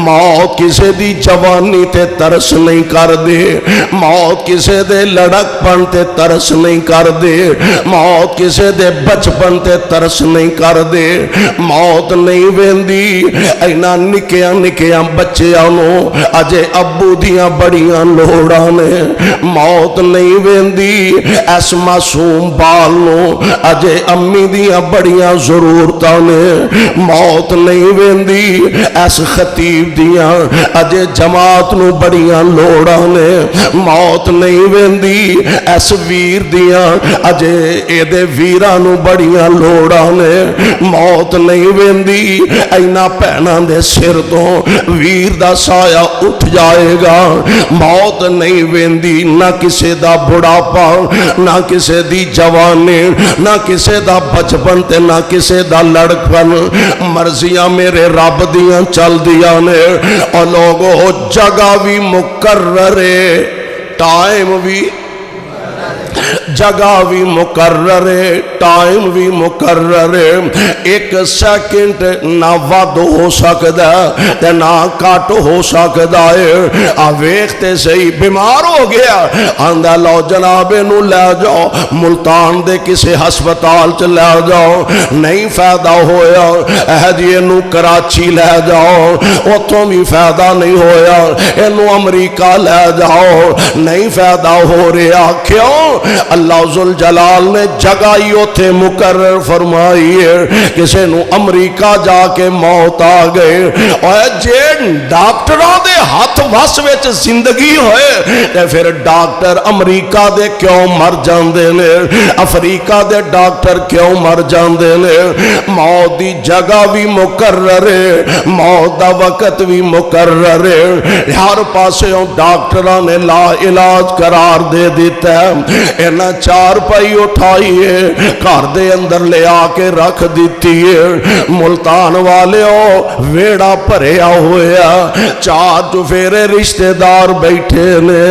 موت کسے دی جوانی تے ترس نہیں کر دے، موت کسے دے لڑک پن تے ترس نہیں کر دے، موت کسے دے بچپن تے ترس نہیں کر دے۔ موت نہیں ویندی اینا نکیاں نکیاں بچیاں نو اجے ابو دیاں بڑیاں لوڑاں نے، موت نہیں ویندی اس معصوم بال نو اجے امی دیاں بڑیاں ضرورتاں نے، موت نہیں ویندی اس خطیب دیاں اجے جماعت نو بڑیاں لوڑاں نے، موت نہیں ویندی اس ویر دیاں اجے اے دے ویراں نو بڑیاں لوڑاں نے، موت نہیں ویندی اینا بہناں دے سر تو ویر دا سایہ اٹھ جائے گا، موت نہیں ویندی نہ کسے دا بڑھاپا نہ کسے دی جوانی نہ کسے دا بچپن تے نہ کسے دا لڑکپن، مرضیاں میرے رب دیاں چل دیاں نے، اور لوگوں جگہ بھی مقرر ہے، ٹائم بھی جگہ بھی مقرر ہے، ٹائم بھی مقرر ہے، ایک سیکنڈ نہ ود ہو سکتا ہے نہ کٹ ہو سکتا ہے۔ ویکھتے صحیح بیمار ہو گیا، آندہ لو جناب نو لے جاؤ ملتان دے کسے ہسپتال چ لے جاؤ، نہیں فائدہ ہویا اہدیے نو کراچی لے جاؤ، اتوں بھی فائدہ نہیں ہویا، اینو امریکہ لے جاؤ، نہیں فائدہ ہو رہا، کیوں؟ اللہ ذوالجلال نے جگہ ہی اتھے مقرر فرمائی ہے، کسے نو امریکہ جا کے موت آ گئے، اور جے ڈاکٹروں دے ہاتھ وس وچ زندگی ہوئے تے پھر ڈاکٹر امریکہ دے کیوں مر جاندے نے، افریقہ دے ڈاکٹر کیوں مر جاندے نے؟ موت دی جگہ بھی مقرر ہے، موت دا وقت بھی مقرر ہے، ہر پاسے ڈاکٹروں نے لا علاج قرار دے دیتا ہے، اینا چار پائی اٹھائیے گھر دے اندر لے آ کے رکھ دیتی ہے، ملتان والے ویڑا بھریا ہویا، چار چفیرے رشتہ دار بیٹھے نے،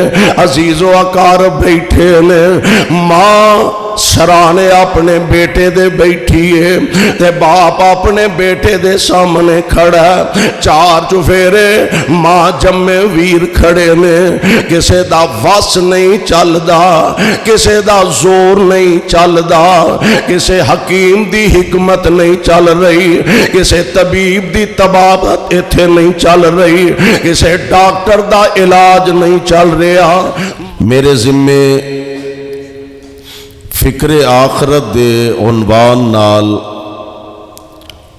عزیز و اقارب بیٹھے نے، ماں سرانے اپنے بیٹے دے بیٹھی ہے تے باپ اپنے بیٹے دے سامنے کھڑا، چار چفیرے ماں جمے ویر کھڑے نے، کسے دا وس نہیں چل دا، کسے دا زور نہیں چل دا، کسے حکیم دی حکمت نہیں چل رہی، کسے طبیب دی طبابت ایتھے نہیں چل رہی، کسے ڈاکٹر دا علاج نہیں چل رہا۔ میرے ذمے فکر آخرت دے عنوان نال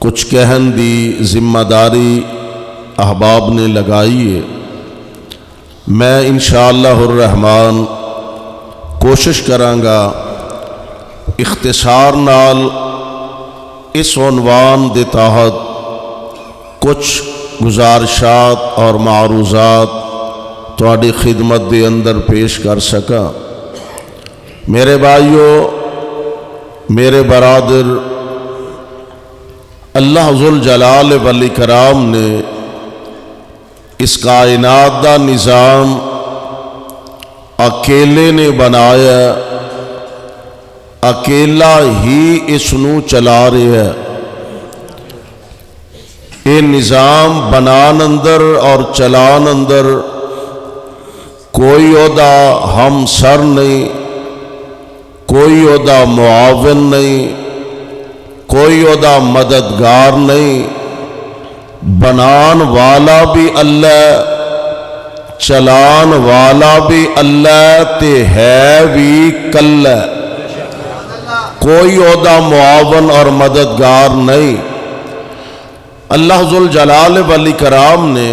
کچھ کہن دی ذمہ داری احباب نے لگائی ہے، میں انشاءاللہ الرحمن کوشش کرانگا اختصار نال اس عنوان دے تحت کچھ گزارشات اور معروضات تواڈی خدمت دے اندر پیش کر سکا۔ میرے بھائیو، میرے برادر، اللہ ذوالجلال والاکرام نے اس کائنات دا نظام اکیلے نے بنایا، اکیلا ہی اس نو چلا رہا ہے۔ یہ نظام بنان اندر اور چلان اندر کوئی عہدہ ہم سر نہیں، کوئی عہدہ معاون نہیں، کوئی عہدہ مددگار نہیں، بنان والا بھی اللہ، چلان والا بھی اللہ تے ہے بھی کلہ، کوئی عہدہ معاون اور مددگار نہیں۔ اللہ ذوالجلال والاکرام نے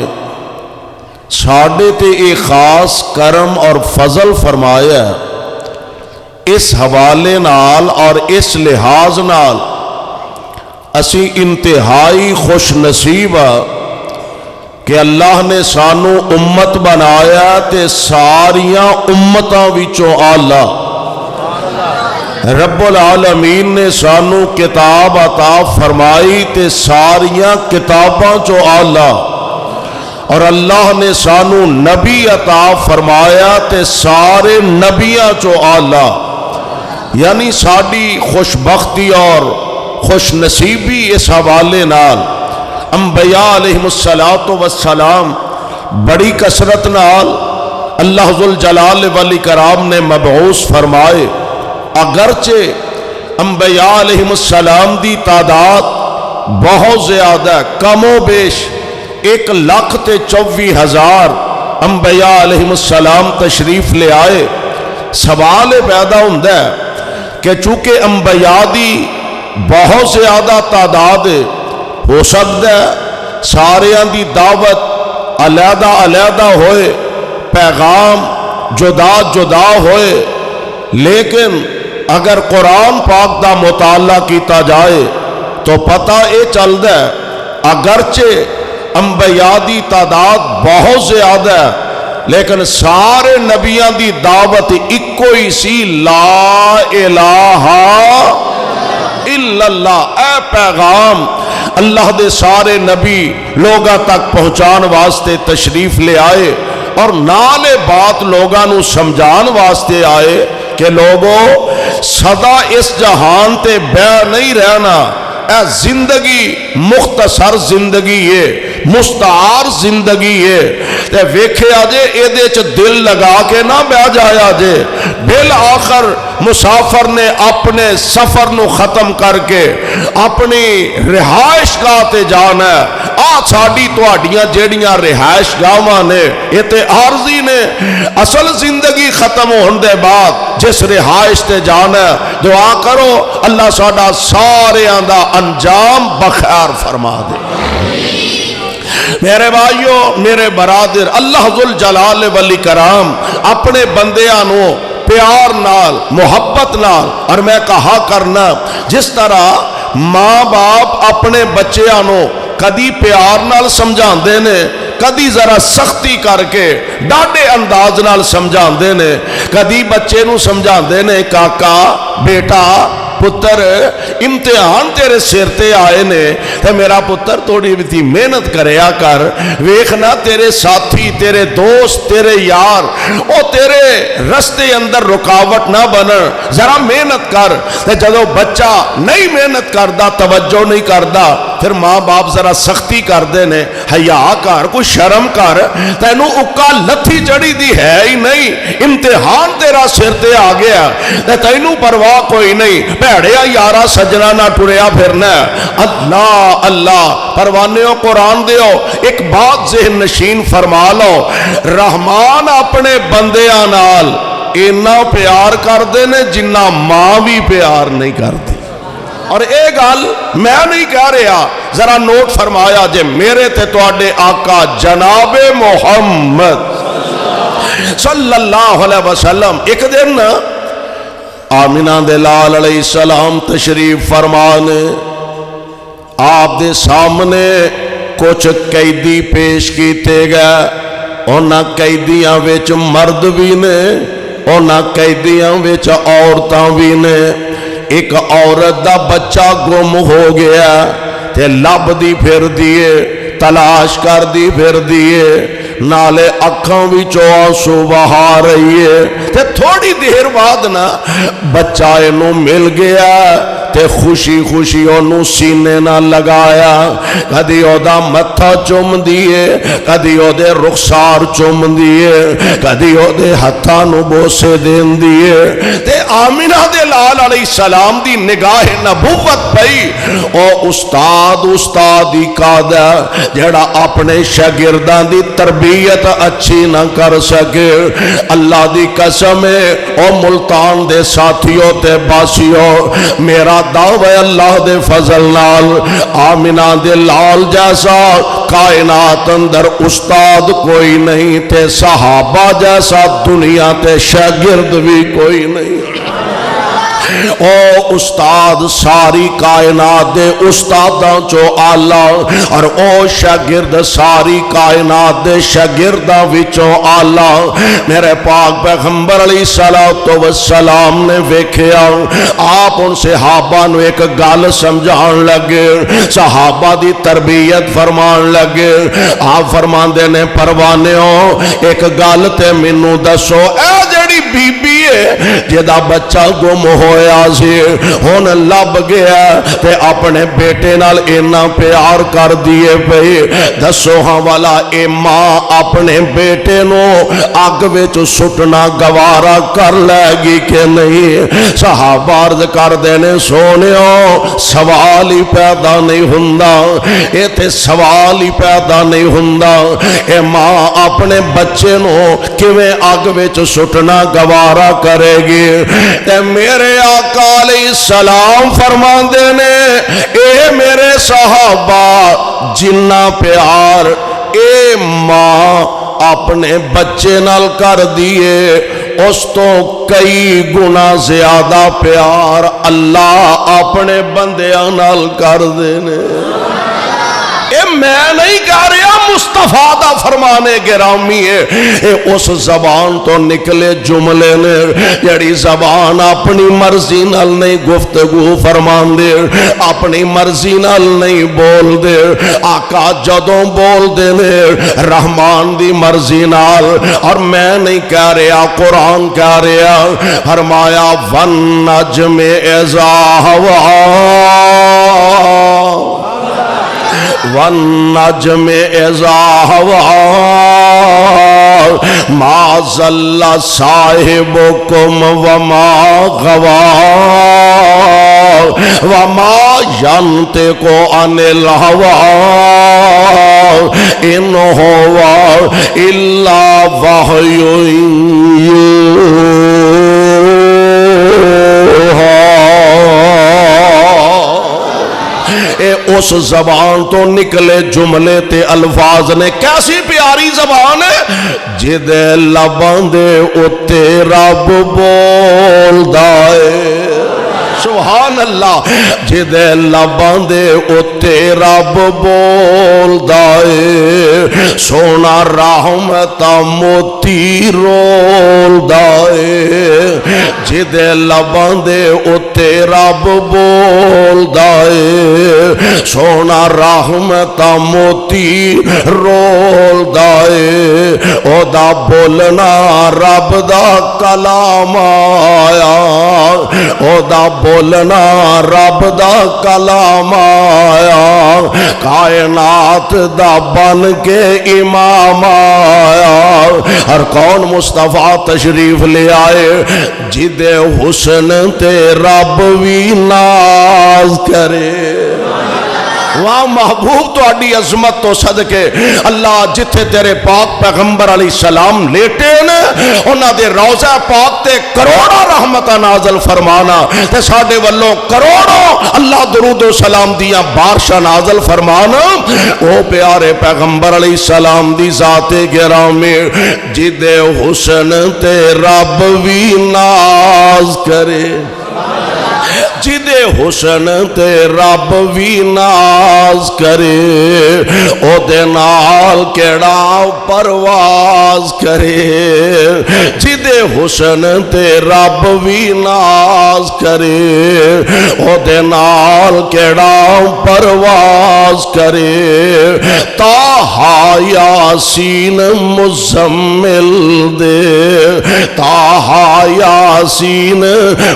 ساڈے تے ایک خاص کرم اور فضل فرمایا، اس حوالے نال اور اس لحاظ نال اسی انتہائی خوش نصیب کہ اللہ نے سانو امت بنایا تے ساریاں امتاں وچوں آلہ، رب العالمین نے سانو کتاب عطا فرمائی تے ساریاں کتاباں چو آلہ، اور اللہ نے سانو نبی عطا فرمایا تے سارے نبیاں چو آلہ، یعنی ساڈی خوش بختی اور خوش نصیبی اس حوالے نال انبیاء علیہم السلام بڑی کثرت نال اللہ ذوالجلال والاکرام نے مبعوث فرمائے، اگرچہ انبیاء علیہم السلام دی تعداد بہت زیادہ، کم و بیش 1,24,000 انبیاء علیہم السلام تشریف لے آئے۔ سوال پیدا ہوتا ہے کہ چونکہ انبیاء دی بہت زیادہ تعداد ہو سکتا ہے ساریاں دی دعوت علیحدہ علیحدہ ہوئے، پیغام جدا جدا ہوئے، لیکن اگر قرآن پاک دا مطالعہ کیتا جائے تو پتہ یہ چلتا ہے اگرچہ انبیاء دی تعداد بہت زیادہ ہے لیکن سارے نبیاں دی دعوت اکو ہی سی، لا الہ الا اللہ۔ اے پیغام اللہ دے سارے نبی لوگاں تک پہنچان واسطے تشریف لے آئے اور نالے بات لوگاں نو سمجھان واسطے آئے کہ لوگوں سدا اس جہان تے بے نہیں رہنا، اے زندگی مختصر زندگی ہے، مستعار زندگی ہے، تے ویکھے آجے ایدے چ دل لگا کے نہ بہ جایا جے۔ بالآخر مسافر نے اپنے سفر نو ختم کر کے اپنی رہائش گاہ تے جانا ہے۔ ساڈی تہاڈیاں جیڑیاں رہائش گاہاں نے یہ تے عارضی نے، اصل زندگی ختم ہون دے بعد جس رہائش تے جانا ہے، دعا کرو اللہ ساڈا ساریاں دا انجام بخیر فرما دے۔ میرے بھائیو، میرے برادر، اللہ ذوالجلال والاکرام اپنے بندیاں نو پیار نال، محبت نال، اور میں کہا کرنا جس طرح ماں باپ اپنے بچیاں نو کدی پیار نال سمجھاندے نے، کدی ذرا سختی کر کے ڈاڈے انداز نال سمجھاندے نے، کدی بچے نو سمجھاندے نے کاکا بیٹا پتر امتحان تیرے سر تے آئے نے تے میرا پتر تھوڑی بھی محنت کریا کر، ویکھنا تیرے ساتھی تیرے دوست تیرے یار او تیرے رستے اندر رکاوٹ نہ بنن، ذرا محنت کر۔ تے جدو بچہ نہیں محنت کردا، توجہ نہیں کردا، پھر ماں باپ ذرا سختی کردے نے، حیا کر، کوئی شرم کر، تینوں اکا لتھی چڑھی دی ہے ہی نہیں، امتحان تیرا سر تے آ گیا تے تینوں پرواہ کوئی نہیں، بھڑیا یارا سجنا نہ ٹریا پھرنا۔ اللہ اللہ پروانیوں قرآن دیو ایک بات ذہن نشین فرما لو، رحمان اپنے بندیاں نال اینا پیار کر دے نے جنہ ماں بھی پیار نہیں کرتی۔ اور اے گل میں نہیں کہہ رہا، ذرا نوٹ فرمایا جے میرے تے تواڈے آقا جناب محمد صلی اللہ علیہ وسلم ایک دن آمینہ دے لال علیہ السلام تشریف فرمانے، آپ دے سامنے کچھ قیدی پیش کیتے گئے، اونا قیدیاں وچ مرد بھی نے، اونا قیدیاں وچ عورتاں بھی نے۔ ایک عورت دا بچہ گم ہو گیا تے لب دی پھر دیے، تلاش کر دی پھر دیے، نالے اکھاں وچوں آنسو بہا رہی ہے تے تھوڑی دیر بعد نا بچہ انہوں مل گیا تے خوشی خوشی انہوں سینے نہ لگایا، کدی او دا متھا چوم دیے، کدی او دے رخسار چوم دیے، کدی او دے ہتھاں نو بوسے دین دیے تے آمینہ دے لال علیہ السلام دی نگاہ نبوت پئی۔ او استادی قادہ جڑا اپنے شاگردان دی تربیت اچھی نہ کر سکے، اللہ دی قسم ہے او ملتان دے ساتھیوں تے باسیوں، میرا دعوی اللہ دے فضل نال آمینہ دے لال جیسا کائنات اندر استاد کوئی نہیں تے صحابہ جیسا دنیا تے شاگرد بھی کوئی نہیں۔ او استاد ساری کائنات دے استاداں چو آلہ، اور او شاگرد ساری کائنات دے شاگرداں وچوں آلہ۔ میرے پاک پیغمبر علیہ السلام نے ویکھیا، آپ ان صحابہ نو ایک گل سمجھان لگے، صحابہ دی تربیت فرمان لگے۔ آپ فرمان دے نے پروانیوں ایک گل تے مینوں دسو، اے جڑی بی بی ہے جدا بچہ گم ہویا سی ہن لب گیا تے اپنے بیٹے نال اینا پیار کر دیے پئی دسو ہاں والا اے ماں اپنے بیٹے نو اگ وچ سٹنا گوارا کر لے گی کہ نہیں؟ صحابہ عرض کر دینے سونیو سوال ہی پیدا نہیں ہوندا اے تے سوال ہی پیدا نہیں ہوندا اے ماں اپنے بچے نو کیویں اگ وچ سٹنا گوارا کرے گی؟ تے میرے آقا علیہ السلام فرماندے نے اے میرے صحابہ جنہ پیار اے ماں اپنے بچے نال کر دیے اس تو کئی گنا زیادہ پیار اللہ اپنے بندیاں نال کر دینے اے میں نہیں کہہ رہا مصطفیٰ دا فرمانے گرامی ہے اے اس زبان تو نکلے جملے نے جڑی زبان اپنی مرضی نال نہیں گفتگو فرمان دے اپنی مرضی نال نہیں بول دے آقا جدوں بول دے نے رحمان دی مرضی نال اور میں نہیں کہہ رہا قرآن کہہ رہا فرمایا وَالنَّجْمِ إِذَا هَوَىٰ وَالنَّجْمِ إِذَا هَوَىٰ مَا ضَلَّ صَاحِبُكُمْ وَمَا غَوَىٰ وَمَا يَنطِقُ عَنِ الْهَوَىٰ إِنْ هُوَ إِلَّا وَحْيٌ اس زبان تو نکلے جملے تے الفاظ نے کیسی پیاری زبان ہے جدے لبان دے اتے رب بول دائے سبحان اللہ جدے لبان دے اتے رب بول دائے سونا رحمتا موتی رول دائے جدے لبان دے اتے رب بول دائے سونا رحمتا موتی رول دائے او دا بولنا رب دا کلام آیا او دا بولنا رب دا کلام آیا کائنات دا بن کے امام آیا ہر کون مصطفیٰ تشریف لے آئے جدے حسن تے رب وی ناز کرے واہ محبوب تو اڈی عظمت تو صدقے اللہ جتھے تیرے پاک پیغمبر علیہ السلام لیٹے نا انہاں دے روضہ پاک تے کروڑا رحمت نازل فرمانا تے ساڑھے والوں کروڑوں اللہ درود و سلام دیا بارشہ نازل فرمانا او پیارے پیغمبر علیہ السلام دی ذات گرامی جدے حسن تے رب وی ناز کرے جدے حسن تے رب وی ناز کرے او دے نال کیڑا پرواز کرے جدے حسن تے رب وی ناز کرے او دے نال کیڑا پرواز کرے تاہا یاسین مزمل دے تاہا یاسین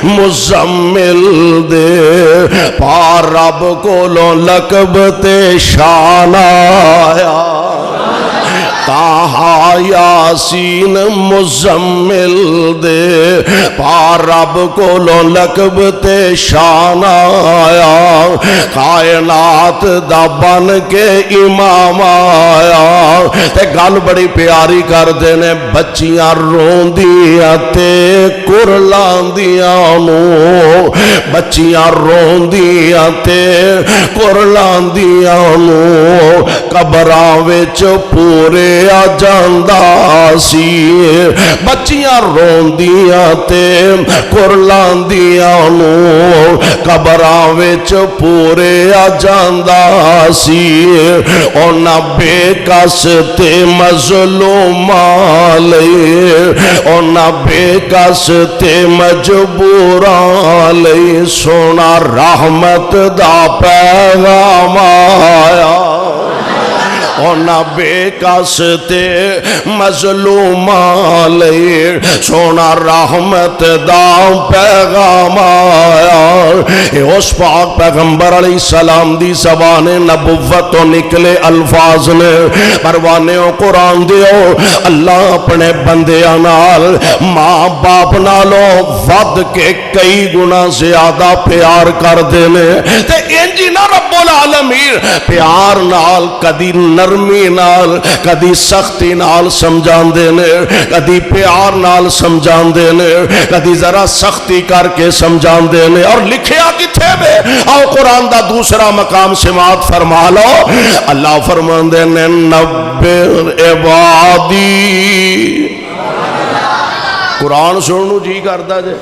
مزمل دے پار رب کو لو لقب تے شان آیا تاہا یاسین مزمل دے پار رب کو لو لقب تے شان آیا کائنات دا بن کے امام آیا تے گل بڑی پیاری کر دینے بچیاں روندیاں تے کرلاندیاں نو بچیاں روندیاں تے کرلاندیاں نو قبراں وچ پورے آ جاندا سی بچیاں روندیاں تے کرلاندیاں نو قبراں وچ پورے آ جاندا سی اونا بے کس تے مظلوماں لئی اونا بے کس تے مجبوراں لئی سونا رحمت دا پیغام آیا اونا بے کاستے مظلوماں لئی سونا رحمت دا پیغام آیا اے اس پاک پیغمبر علیہ السلام دی زبان نبوت تو نکلے الفاظ نے پروانے و قرآن دیو اللہ اپنے بندیاں نال ماں باپ نالو ود کے کئی گنا زیادہ پیار کر دینے تے انجی نہ رب العالمین پیار نال کدی نرمی نال کدی سختی نال سمجھان دینے کدی پیار نال سمجھان دینے کدی ذرا سختی کر کے سمجھان دینے اور لکھیا کتھے میں آؤ قرآن دا دوسرا مقام سماعت فرما لو اللہ فرمان دینے نبّر عبادی قرآن سننو جی کرتا جے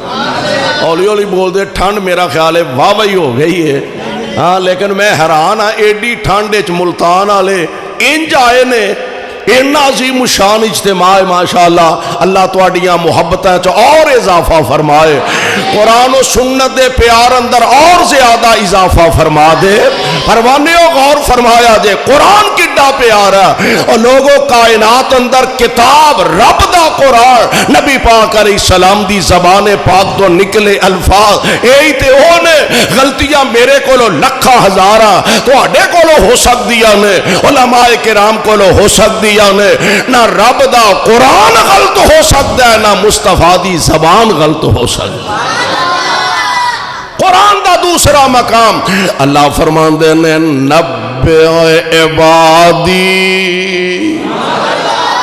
اولی اولی بول دے ٹھنڈ میرا خیال ہے واہ بھائی ہو گئی ہے ہاں لیکن میں حیران ہاں ایڈی ٹھنڈ اچ ملتان والے انج آئے نے اتنا عظیم شان اجتماع ماشاءاللہ اللہ تواڈیاں محبتیں چ اور اضافہ فرمائے قرآن و سنت دے پیار اندر اور زیادہ اضافہ فرما دے پروانے و غور فرمایا دے قرآن کڈا پیارا اور لوگوں کائنات اندر کتاب رب دا قرآن نبی پاک علیہ السلام دی زبان پاک تو نکلے الفاظ یہی تے اونے غلطیاں میرے کولو لکھا ہزارہ تو اڈے کولو ہو سکدیاں نے علماء کرام کولو ہو سکدی نہ رب دا قرآن غلط ہو سکتا ہے نہ مصطفیٰ دی زبان غلط ہو سکتا ہے قرآن دا دوسرا مقام اللہ فرمان دے نے نبّ عبادی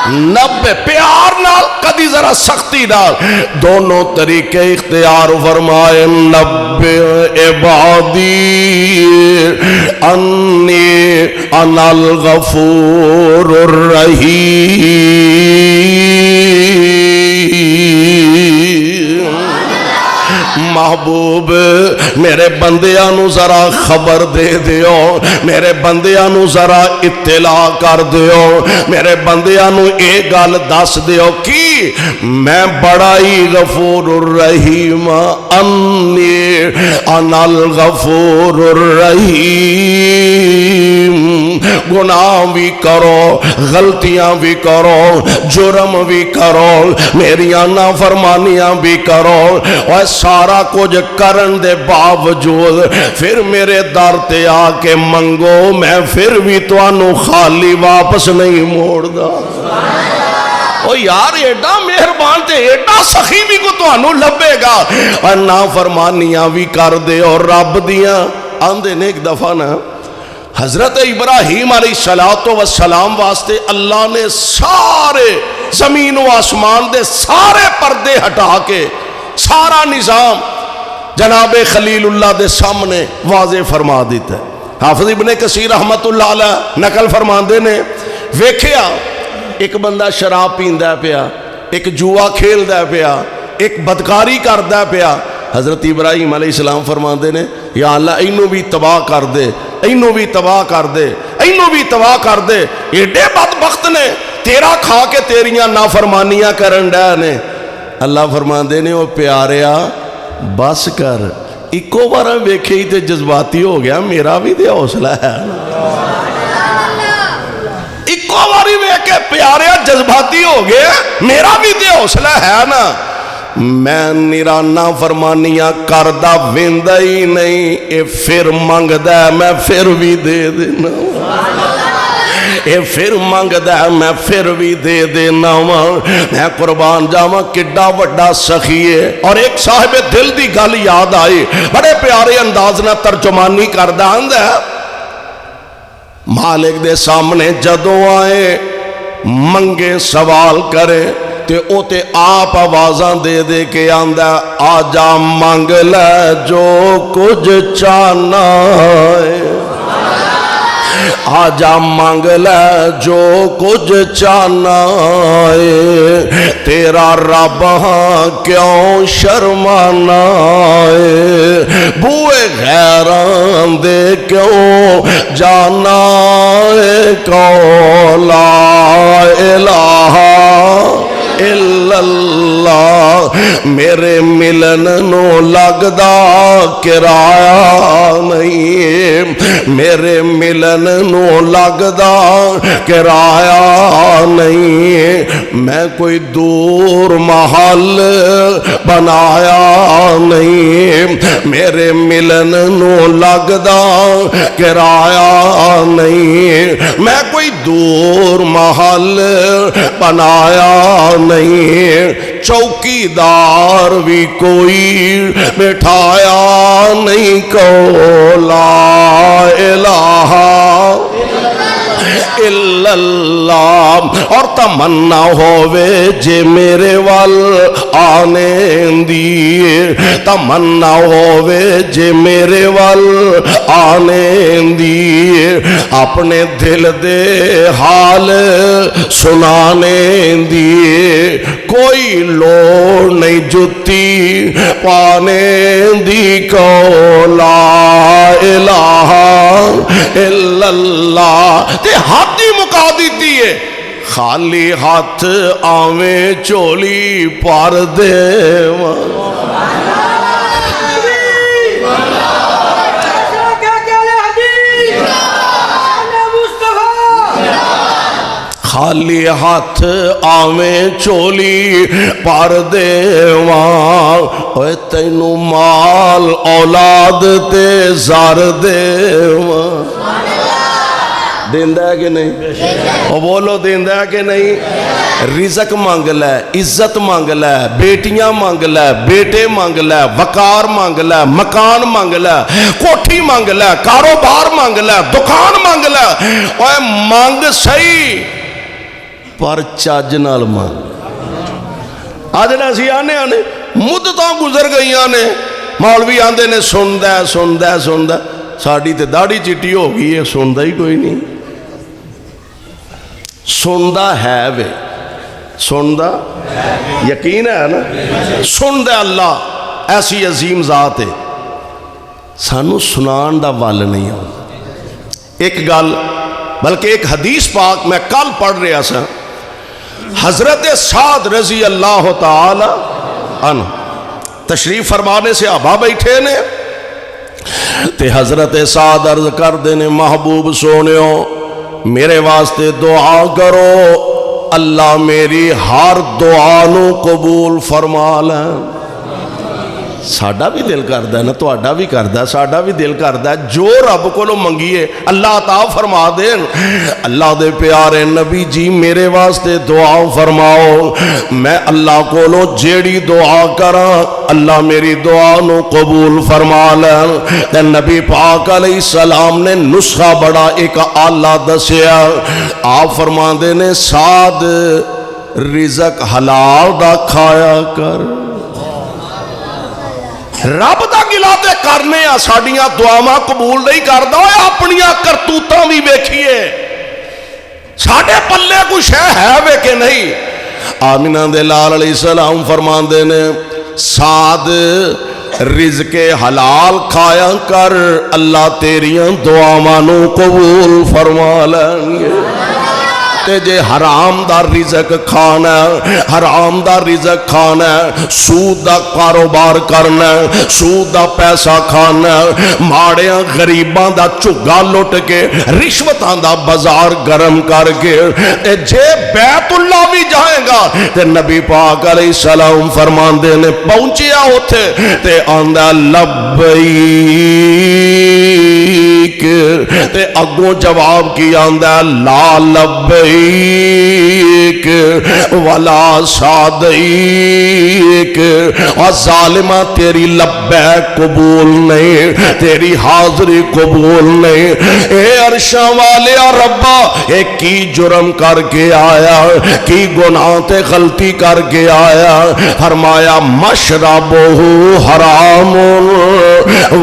نبّ پیار نال کدی ذرا سختی نال دونوں طریقے اختیار فرمائے نبّ عبادی انی انا الغفور الرحیم محبوب میرے بندیاں نو ذرا خبر دے دیو میرے بندیاں نو ذرا اطلاع کر دیو میرے بندیاں نو ایک گل دس دیو کی میں بڑا ہی غفور الرحیم انی انا الغفور الرحیم گناہ بھی کرو غلطیاں بھی کرو جرم بھی کرو میریاں نافرمانیاں بھی کرو اور سارا کچھ کرن دے باوجود پھر میرے در تے آ کے منگو میں پھر بھی توانو خالی واپس نہیں موڑ دا او یار ایڈا مہربان تے ایڈا سخی بھی کو توانو لبے گا اور نافرمانیاں بھی کر دے اور رب دیاں آندے نے ایک دفعہ نا حضرت ابراہیم علیہ السلام واسطے اللہ نے سارے زمین و آسمان دے سارے پردے ہٹا کے سارا نظام جناب خلیل اللہ دے سامنے واضح فرما دیتا ہے حافظ ابن کثیر رحمت اللہ علیہ نقل فرماندے نے ویکھیا ایک بندہ شراب پیندا پیا ایک جوا کھیلدا پیا ایک بدکاری کردا پیا حضرت ابراہیم علیہ السلام فرماندے نے یا اللہ اینو بھی تباہ کر دے اینو بھی تباہ کر دے اینو بھی تباہ کر دے ایڈے بدبخت نے تیرا کھا کے تیریاں نافرمانیاں کرن ڈے نے اللہ فرماندے نے وہ پیاریا بس کر ایکو بار ویکھے ہی تے جذباتی ہو گیا میرا بھی تے حوصلہ ہے ایکو باری ویکھے پیاریا جذباتی ہو گیا میرا بھی تے حوصلہ ہے نا میں نرانا فرمانیاں کردہ ویندہ ہی نہیں اے پھر منگدہ میں پھر بھی دے دینا اے پھر منگدہ میں پھر بھی دے دینا میں قربان جاواں کڈا وڈا سخی ہے اور ایک صاحب دل دی گل یاد آئی بڑے پیارے انداز نہ ترجمانی کردہ ہے مالک دے سامنے جدوں آئے منگے سوال کرے تے او تے آپ آوازاں دے دے کے آندہ آجا مانگ لے جو کچھ چاہنا ہے آجا مانگ لے جو کچھ چاہنا ہے تیرا رب ہاں کیوں شرمانا ہے بوئے غیران دے کیوں جانا ہے کو لا الہ الا اللہ میرے ملن نو لگدا کرایہ نہیں، میرے ملن نو لگدا کرایہ نہیں، میں کوئی دور محل بنایا نہیں، میرے ملن نو لگدا کرایہ نہیں، میں کوئی دور محل بنایا نہیں، چوکیدار بھی کوئی بٹھایا نہیں، کو لا الہ الا اللہ، اور تمنا ہووے جے میرے وال آنے دی، تمنا ہووے جے میرے وال آنے دی، اپنے دل دے حال سنانے دی، کوئی لوڑ نہیں جتی پانے دی، کو لا الہ الا اللہ، تے ہاتھ ہی مکا دیتی ہے، خالی ہاتھ آویں چولی پار دے، خالی ہاتھ آویں چولی پار دیواں، اوے تینوں مال اولاد تے زار دیواں، دیندہ ہے کہ نہیں؟ وہ بولو دیندہ ہے کہ نہیں؟ رزق مانگ لے، عزت مانگ لے، بیٹیاں مانگ لے، بیٹے مانگ لے، وقار مانگ لے، مکان مانگ لے، کوٹھی مانگ لے، کاروبار مانگ لے، دکان مانگ لے، اوے مانگ صحیح پر چاج نال مانگ۔ آج نے اسی آنے مدتاں گزر گئیاں نے، مولوی آندے نے سندہ سندہ سندہ، ساڑی تے داڑھی چٹی ہو گئی ہے، سندہ ہی کوئی نہیں، سندہ ہے وے، سندہ یقین ہے نا، سندہ اللہ ایسی عظیم ذات ہے، سانو سنان دا وال نہیں ہوتا۔ ایک گل بلکہ ایک حدیث پاک میں کل پڑھ رہا سا، حضرت سعد رضی اللہ تعالی عنہ تشریف فرمانے سے آبا بیٹھے نے، تے حضرت سعد عرض کر دینے محبوب سونیو میرے واسطے دعا کرو، اللہ میری ہر دعا نو قبول فرما لیں۔ ساڑھا بھی دل کردہ ہے نا، تو آڑھا بھی کردہ ہے، ساڑھا بھی دل کردہ ہے، جو رب کو لو منگیے اللہ عطا فرما دیں۔ اللہ دے پیارے نبی جی میرے واسطے دعا فرماؤ، میں اللہ کو لو جیڑی دعا کرا اللہ میری دعا نو قبول فرما لیں۔ تے نبی پاک علیہ السلام نے نسخہ بڑا ایک آلہ دسیا، آپ فرما دینے سعد رزق حلال دا کھایا کر، رب دا گلا تے کرنے ساڑیاں دعاواں قبول نہیں کردا، اپنیاں کرتوتاں بھی ویکھیے، ساڑے پلے کوئی شے ہے وے کہ نہیں۔ آمینہ دے لال علیہ السلام فرماندے نے سعد رزق حلال کھایا کر، اللہ تیریاں دعاواں نو قبول فرما لیں گے۔ تے جے حرام دا رزق کھانا، حرام دا رزق کھانا، سود دا کاروبار کرنا، سود دا پیسہ کھانا، ماڑیاں غریباں دا چگا لٹ کے، رشوتاں دا بازار گرم کر کے، تے جے بیت اللہ بھی جائیں گا، تے نبی پاک علیہ السلام فرماندے نے پہنچیا ہوتے، تے آندہ لبیک، تے اگوں جواب کی آندہ لا لبیک ولا صادق، اور ظالمہ تیری لبیک قبول نہیں، تیری حاضری قبول نہیں۔ اے عرشاں والے ربا، اے کی جرم کر کے آیا، کی گناہ تے غلطی کر کے آیا؟ فرمایا مشربہ حرام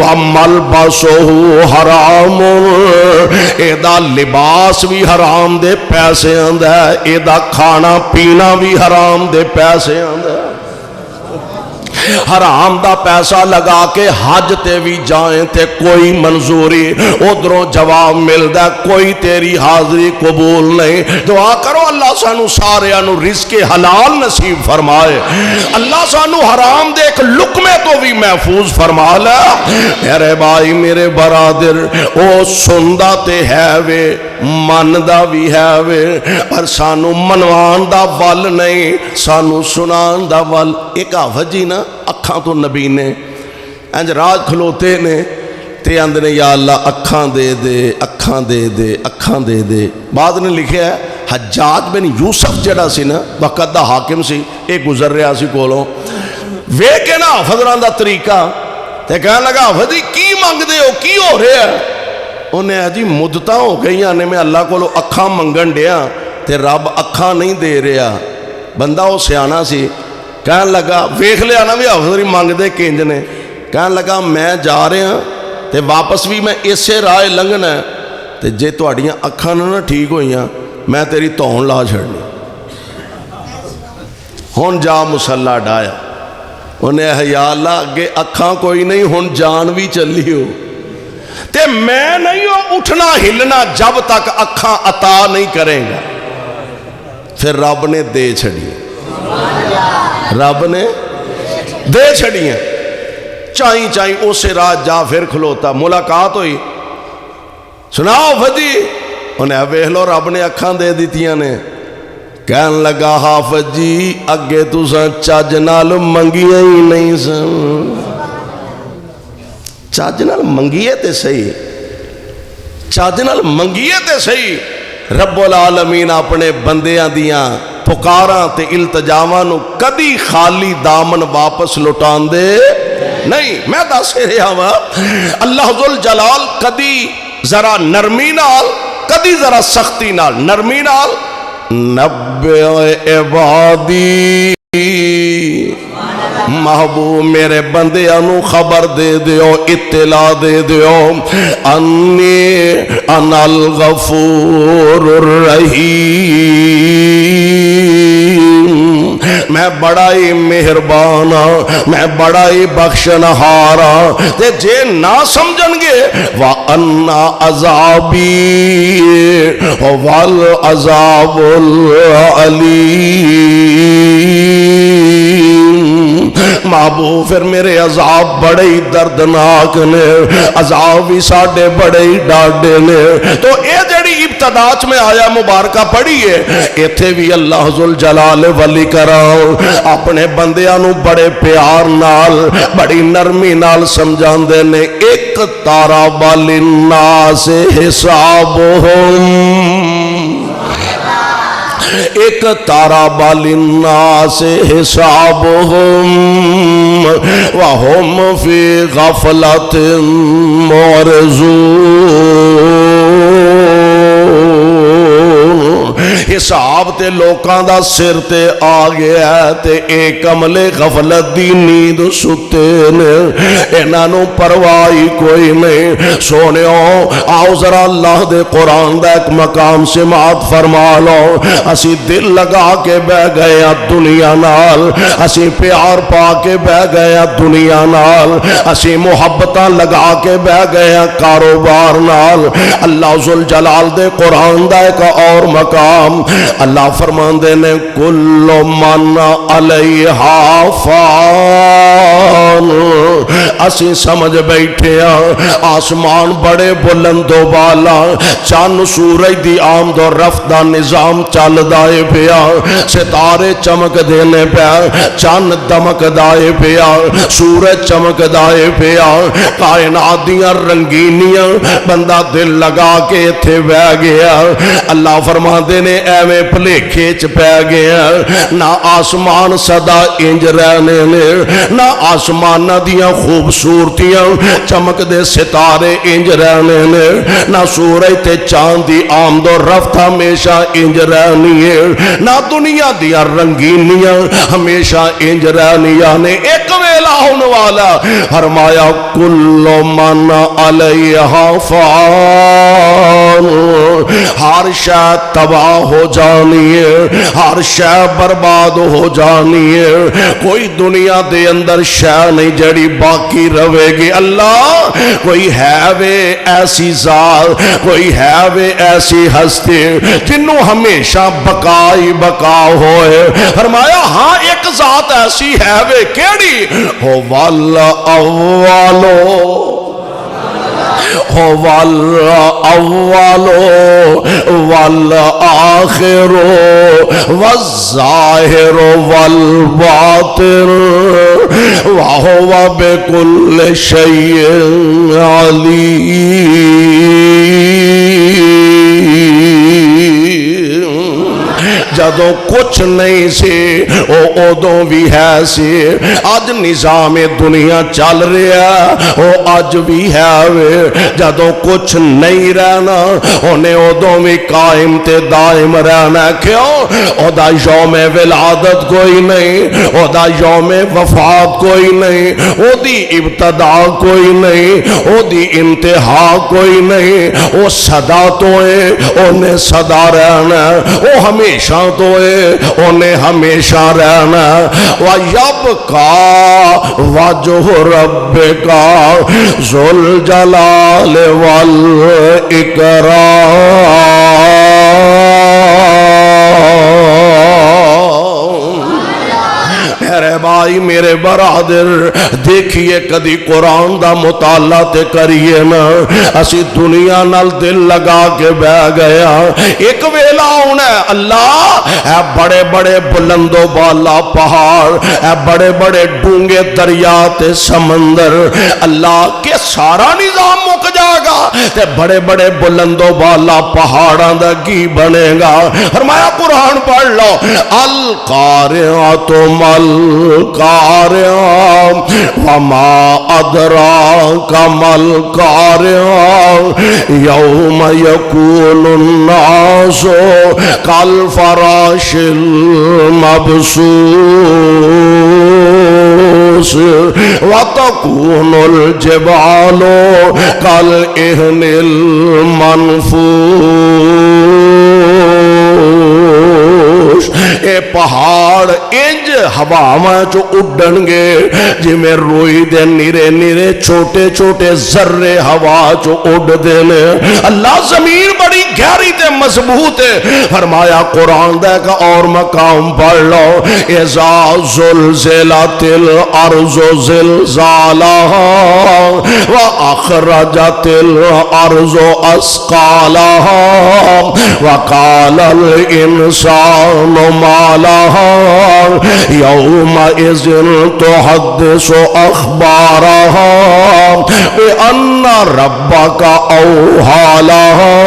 وملبسہ حرام، اے دا لباس بھی حرام دے پیسے آندہ ہے، اے دا کھانا پینا بھی حرام دے پیسے آندہ ہے۔ حرام دا پیسہ لگا کے حج تے بھی جائیں تے کوئی منظوری، ادھروں جواب ملدا کوئی تیری حاضری قبول نہیں۔ دعا کرو اللہ سانو سارے انو رزق حلال نصیب فرمائے، اللہ سانو حرام دے ایک لقمے تو بھی محفوظ فرما لے۔ میرے بھائی میرے برادر، او سندا تے ہے وے مندا بھی ہے وے، پر سانو منوان دا ول نہیں، سانو سنان دا ول۔ ایک آفت جی نا اکھاں تو نبی نے انج راج کھلوتے نے تے اندر نے یا اللہ اکھاں دے دے اکھاں دے دے اکھاں دے دے۔ بعد نے لکھیا ہے حجاج بن یوسف جڑا سی نا وقت دا حاکم سی، ایک گزر رہا سی کولوں وے کے نا حفظران دا طریقہ تے کہنے لگا حفظ جی کی مانگ دے ہو کی ہو رہے ہیں؟ انہیں جی مدتاں ہو گئی آنے میں اللہ کو لو اکھاں منگن دیا تے رب اکھاں نہیں دے رہا۔ بندہ وہ سیانا سی کہنے لگا ویکھ لیا نا بھی حفظ مانگ دے کنج نے، کہنے لگا میں جا رہا تے واپس بھی میں اسے راہ لنگنا ہے تے جے تہاڈیاں اکھاں نہ ٹھیک ہوئیاں میں تیری تون لا چھڑنی۔ ہن جا مصلا ڈایا، انہیں یا اللہ اگے اکھاں کوئی نہیں ہن جان بھی چلی ہو تے میں نہیں ہو اٹھنا ہلنا جب تک اکھاں عطا نہیں کریں گا۔ پھر رب نے دے چھڑی، رب نے دے چھڑی ہیں، چائیں چائیں اسے رات جا پھر کھلوتا، ملاقات ہوئی، سناؤ فجی، انہیں ویکھ لو رب نے اکھاں دے دیتیاں نے۔ کہن لگا حافظ جی اگے تساں چج نال منگیاں ہی نہیں سن، چج نال منگیے تے صحیح، چج نال منگیے تے صحیح۔ رب العالمین اپنے بندیاں دیاں پکاراں تے التجاواں نو کدی خالی دامن واپس لٹان دے نہیں۔ میں دس رہا ہاں اللہ ذوالجلال کدی ذرا نرمی نال کدی ذرا سختی نال، نرمی نال نبئ عبادی محبوب میرے بندیاں نو خبر دے دیو، اطلاع دے دیو، انی انا الغفور الرحیم، میں بڑا ہی مہربان ہاں، میں بڑا ہی بخشنہار ہاں۔ تے جے نہ سمجھن گے وَأَنَّ عَذَابِي وَالْعَذَابُ الْعَلِيمُ، محبوب پھر میرے عذاب بڑے ہی دردناک نے، عذاب بھی ساڑھے بڑے ہی ڈاڑے نے۔ تو اے جڑی ابتداچ میں آیا مبارکہ پڑھی ہے، ایتھے بھی اللہ ذوالجلال ولی کرام اپنے بندیاں نو بڑے پیار نال بڑی نرمی نال سمجھان دے نے۔ ایک تارا بالناس حسابہم، ایک تارا بالناس حسابہم وہم فی غفلت معرضون، حساب تے لوکاں دا سر تے آ گیا تے ایک عملے غفلت دی نیند ستے نے، انہاں نو پرواہی کوئی نہیں۔ سونیو آؤ ذرا اللہ دے قرآن دا ایک مقام سماعت فرما لو۔ اسی دل لگا کے بہ گیا دنیا نال، اسی پیار پا کے بہ گیا دنیا نال، اسی محبتاں لگا کے بہ گیا کاروبار نال۔ اللہ ذوالجلال دے قرآن دا ایک اور مقام اللہ فرماندے نے کل من علیہا فان، اسی سمجھ بیٹھے ہیں آسمان بڑے بلند و بالا، چاند سورج دی آمد و رفت دا نظام چل دائے پیا، ستارے چمک دینے پیا، چاند دمک دائے پیا، سورج چمک دائے پیا، کائنات دیاں رنگینیاں بندہ دل لگا کے تھے بہ گیا۔ اللہ فرماندے نے ایویں پلیکھے چ پہ گیا، نہ آسمان صدا انج رہنے نے، نہ آسمان دیاں خوبصورتیاں چمک دے ستارے انج رہنے نے، نہ سورج تے چاند دی آمد و رفت ہمیشہ انج رہنی ہے، نہ دنیا دیاں رنگینیاں ہمیشہ انج رہنیاں نے۔ ایک ویلا ہونے والا فرمایا کل من علیہا فان، ہر شے تباہ ہو جانی ہے، ہر شے برباد ہو جانی ہے، کوئی دنیا دے اندر شے نہیں جڑی باقی رہے گی۔ اللہ کوئی ہے وے ایسی ذات، کوئی ہے وے ایسی ہستی جنوں ہمیشہ بقا ہی بقا ہوئے۔ فرمایا ہاں ایک ذات ایسی ہے وے، کیڑی؟ ہو والاولو، هو الأول والآخر والظاهر والباطن وهو بكل شيء عليم۔ جدوں کچھ نہیں سی او ادوں بھی ہے سی، اج نظام دنیا چل رہا او اج بھی ہے وے، جدوں کچھ نہیں رہنا انہیں ادوں بھی قائم تے دائم رہنا۔ کیوں؟ او دا یوم ولادت کوئی نہیں، او دا یوم وفات کوئی نہیں، او دی ابتدا کوئی نہیں، او دی انتہا کوئی نہیں، او صدا تو ہے انہیں صدا رہنا، او ہمیشہ تو ہے انہیں ہمیشہ رہنا۔ وَيَبْقَى وَجْهُ رَبِّكَ ذُو الْجَلَالِ وَالْإِكْرَامِ۔ میرے بھائی میرے برادر دیکھئے کدی قرآن دا مطالعہ تے کریے نا، اسی دنیا نال دل لگا کے بہ گیا۔ ایک ویلا ہونا ہے اللہ اے بڑے بڑے بلند و بالا پہاڑ، اے بڑے بڑے ڈونگے دریا تے سمندر، اللہ کے سارا نظام مک جائے گا تے بڑے بڑے بلند و بالا پہاڑاں دا کی بنے گا۔ فرمایا قرآن پڑھ لو، القارعۃ القارعہ وما ادراک ما القارعہ یوم یکون الناس کالفراش المبثوث وتکون الجبال کالعہن المنفوش۔ اے پہاڑ انج ہواواں چو اڈن گے جی میں روئی دے نیرے نیرے چھوٹے چھوٹے ذرے ہوا چو اڈ دینے۔ اللہ زمین بڑی گہری تے مضبوط ہے۔ فرمایا قرآن دے کا اور مقام پڑھ لو، اذا زلزلت الارض زلزالہا واخرجت الارض اثقالہا وقال الانسان ما لها يومئذ تحدث أخبارها بأن ربك أوحى لها۔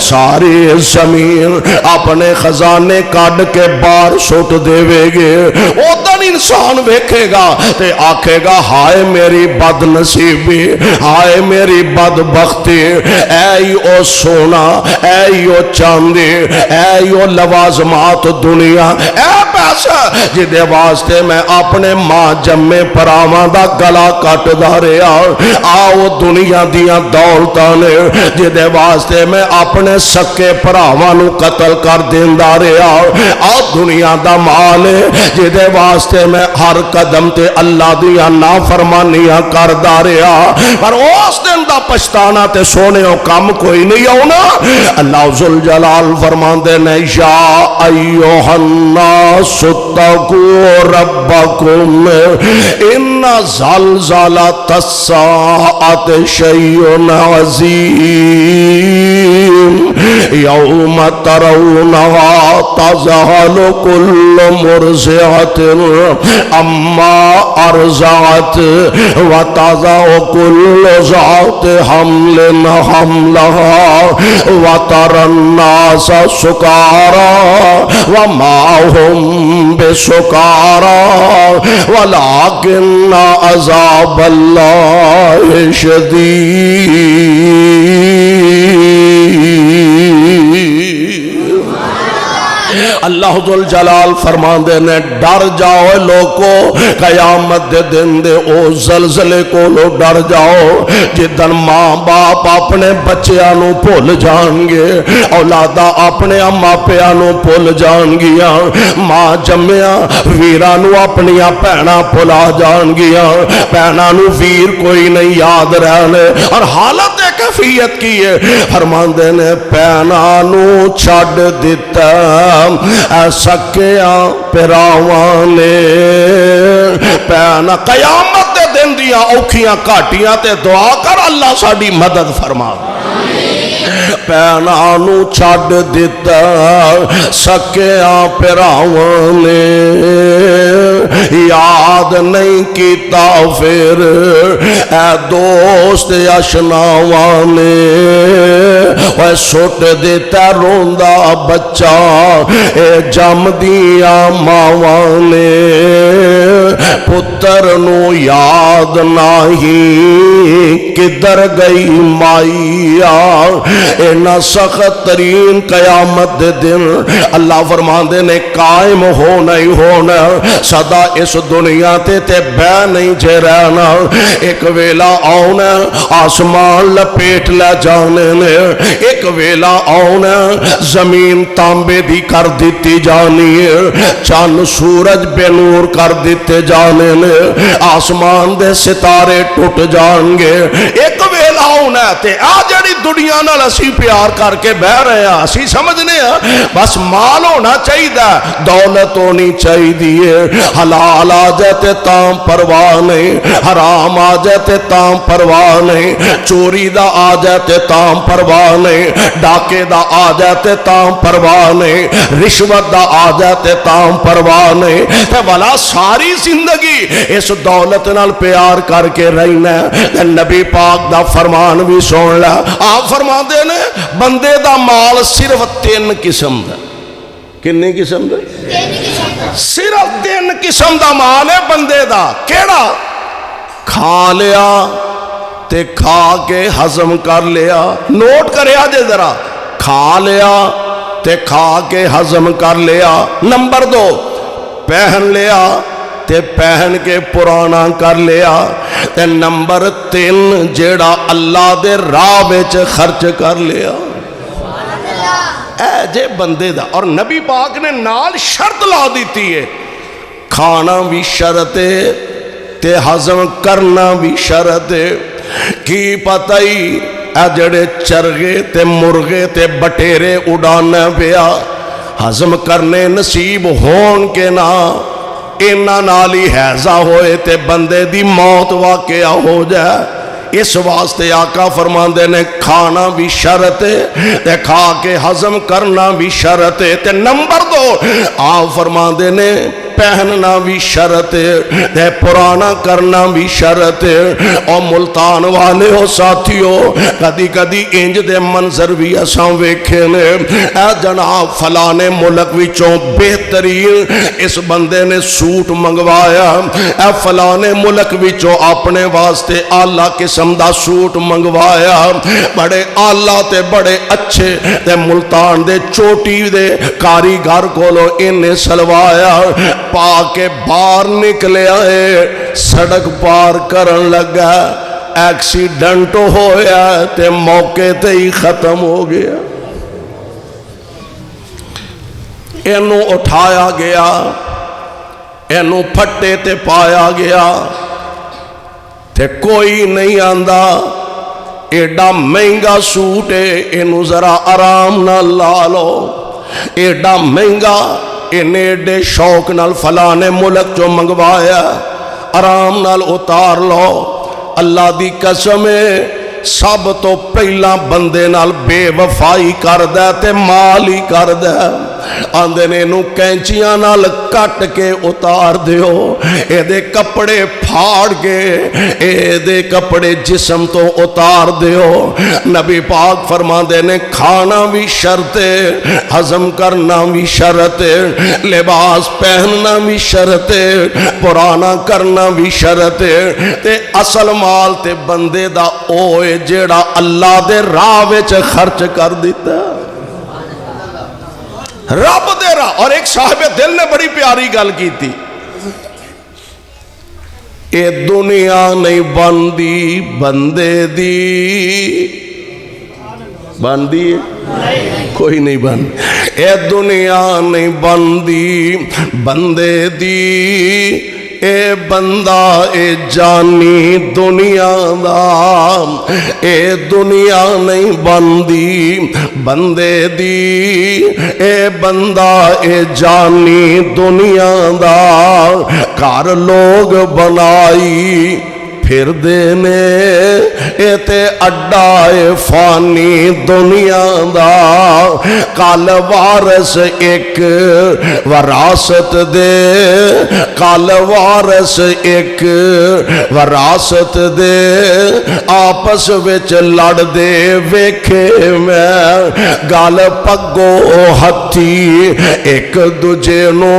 ساری زمین اپنے خزانے کاٹ کے بار سٹ دے گے، او دن انسان ویکھے گا تے آکھے گا ہائے میری بد نصیبی، ہائے میری بدبختی، اے او سونا، اے او چاندی، اے او لوازمات دنیا، اے پیسہ جدے واسطے میں اپنے ماں جمے پراواں دا گلا کٹ دا رہا، آؤ دنیا دیاں دولتاں نے جدے واسطے میں اپنے سکے پراواں نو قتل کر دیندا رہا، آ دنیا دا مال جدے واسطے میں ہر قدم تے اللہ دیاں نافرمانیاں کردا رہا، پر اس دن دا پچھتانا تے سونے او کم کوئی نہیں ہونا۔ اللہ ذوالجلال فرماندے نے یا ایھا الناس اتقوا ربکم ان زلزلۃ الساعۃ شیء عظیم یوم ترونها تذہل کل مرضعۃ عما ارضعت وتضع کل ذات حمل حملها وترى الناس سکارى وما هم بسکارى ولكن عذاب اللہ شدید۔ اللہ ذل جلال فرماندے نے ڈر جاؤ لوگو قیامت دے دن دے او زلزلے کو لو ڈر جاؤ جدن ماں باپ اپنے بچیاں بھول جان گے اولادا اپنے ماں پیانو بھول جان گیا ماں جمیا ویرانو اپنیاں بہناں بھلا جان گیا بہنانو ویر کوئی نہیں یاد رہنے اور حالت کیفیت کی ہے فرماندے نے بہنانو چھڈ دتا اے سکیاں پراواں نے بہنا قیامت دے دن دیاں اوکھیاں کاٹیاں تے دعا کر اللہ ساڈی مدد فرما بہنانو چھڈ دتا سکیاں پراواں نے یاد نہیں کیتا پھر اے دوست اشناواں نے وہ سٹ دیتا روندا بچہ اے جم دیا ماواں نے پتر نو یاد نہیں کدھر گئی مائیا اینا سخت ترین قیامت دے دن اللہ فرماندے نے قائم ہونا ہی ہونا صدا اس دنیا تے بہ نہیں جے رہنا ایک ویلا آنا آسمان لپیٹ لے جانے نے ایک ویلا آنا زمین تانبے دی کر دیتی جانی ہے چاند سورج بے نور کر دیتے جانے نے آسمان دے ستارے ٹوٹ جان گے ایک ویلا آنا تے آجڑی دنیا نال اسی پیار کر کے بہ رہے ہیں اسی سمجھنے ہیں بس مال ہونا چاہیے دولت ہونی چاہیے حلال آ جاتے تام پرواہ نہیں حرام آ جاتے تام پرواہ نہیں چوری دا آ جاتے تام پرواہ نہیں ڈاکے دا آ جاتے تام پرواہ نہیں رشوت دا آ جاتے تام پرواہ نہیں تے والا ساری زندگی اس دولت نال پیار کر کے رہنا ہے نبی پاک دا فرمان بھی سن لیا آپ فرما دے نے بندے دا مال صرف 3 قسم دا کتنی قسم دا صرف 3 قسم دا مال ہے بندے دا کیڑا کھا لیا تے کھا کے ہضم کر لیا نوٹ کریا جے ذرا کھا لیا تے کھا کے ہضم کر لیا نمبر 2 پہن لیا تے پہن کے پرانا کر لیا تے نمبر 3 جیڑا اللہ دے راہ وچ خرچ کر لیا اے جے بندے دا اور نبی پاک نے نال شرط لا دیتی ہے کھانا بھی شرط ہے تے ہضم کرنا بھی شرط ہے کی پتہ ہی اے جڑے چرغے تے مرغے تے بٹیرے اڑانا پیا ہضم کرنے نصیب ہون کے نا اینا نالی حیضہ ہوئے تے بندے دی موت واقعہ ہو جائے اس واسطے آقا فرماندے نے کھانا بھی شرط ہے تے کھا کے ہضم کرنا بھی شرط ہے تے نمبر 2 آپ فرماندے نے پہننا بھی شرط ہے تے پرانا کرنا بھی شرط ہے اور ملتان والے ہو ساتھیو کدی کدی انج دے منظر بھی اساں ویکھے نے اے جناب فلانے ملک وچوں بہترین اس بندے نے سوٹ منگوایا اے فلانے ملک وچوں اپنے واسطے اعلی قسم دا سوٹ منگوایا بڑے اعلی تے بڑے اچھے تے ملتان دے چوٹی دے کاریگر کولو انہیں سلوایا پا کے باہر نکلے آئے سڑک پار کرن لگا ایکسیڈنٹ ہویا تے موقع تے ہی ختم ہو گیا اینو اٹھایا گیا اینو پھٹے تے پایا گیا تے کوئی نہیں آندا ایڈا مہنگا سوٹ ہے اینو ذرا آرام نہ لا لو ایڈا مہنگا انہیں ایڈے شوق نال فلانے ملک جو منگوایا آرام نال اتار لو اللہ دی قسم سب تو پہلا بندے نال بے وفائی کر دے تے مال ہی کر دے آندے نے نو کینچیاں نال کٹ کے اتار دیو اے دے کپڑے پھاڑ کے اے دے کپڑے جسم تو اتار دیو نبی پاک فرما دے نے کھانا بھی شرط ہے ہضم کرنا بھی شرط ہے لباس پہننا بھی شرط ہے پرانا کرنا بھی شرط ہے تے اصل مال تے بندے دا اوے جیڑا اللہ دے راہ وچ خرچ کر دیتا رب دے راہ. اور ایک صاحب دل نے بڑی پیاری گل کی تھی, اے دنیا نہیں بندی بندے دی. بندی کوئی نہیں بن. اے دنیا نہیں بندی بندے دی, اے بندہ اے جانی دنیا دا. اے دنیا نہیں بندی بندے دی, اے بندہ اے جانی دنیا دا. گھر لوگ بنائی پھر دینے, اے تے اڈا اے فانی دنیا دا. کال وارث ایک وراثت دے, کال وارث ایک وراثت دے. آپس وچ لڑ دے ویکھے میں, گل پگو ہتھی ایک دوجے نو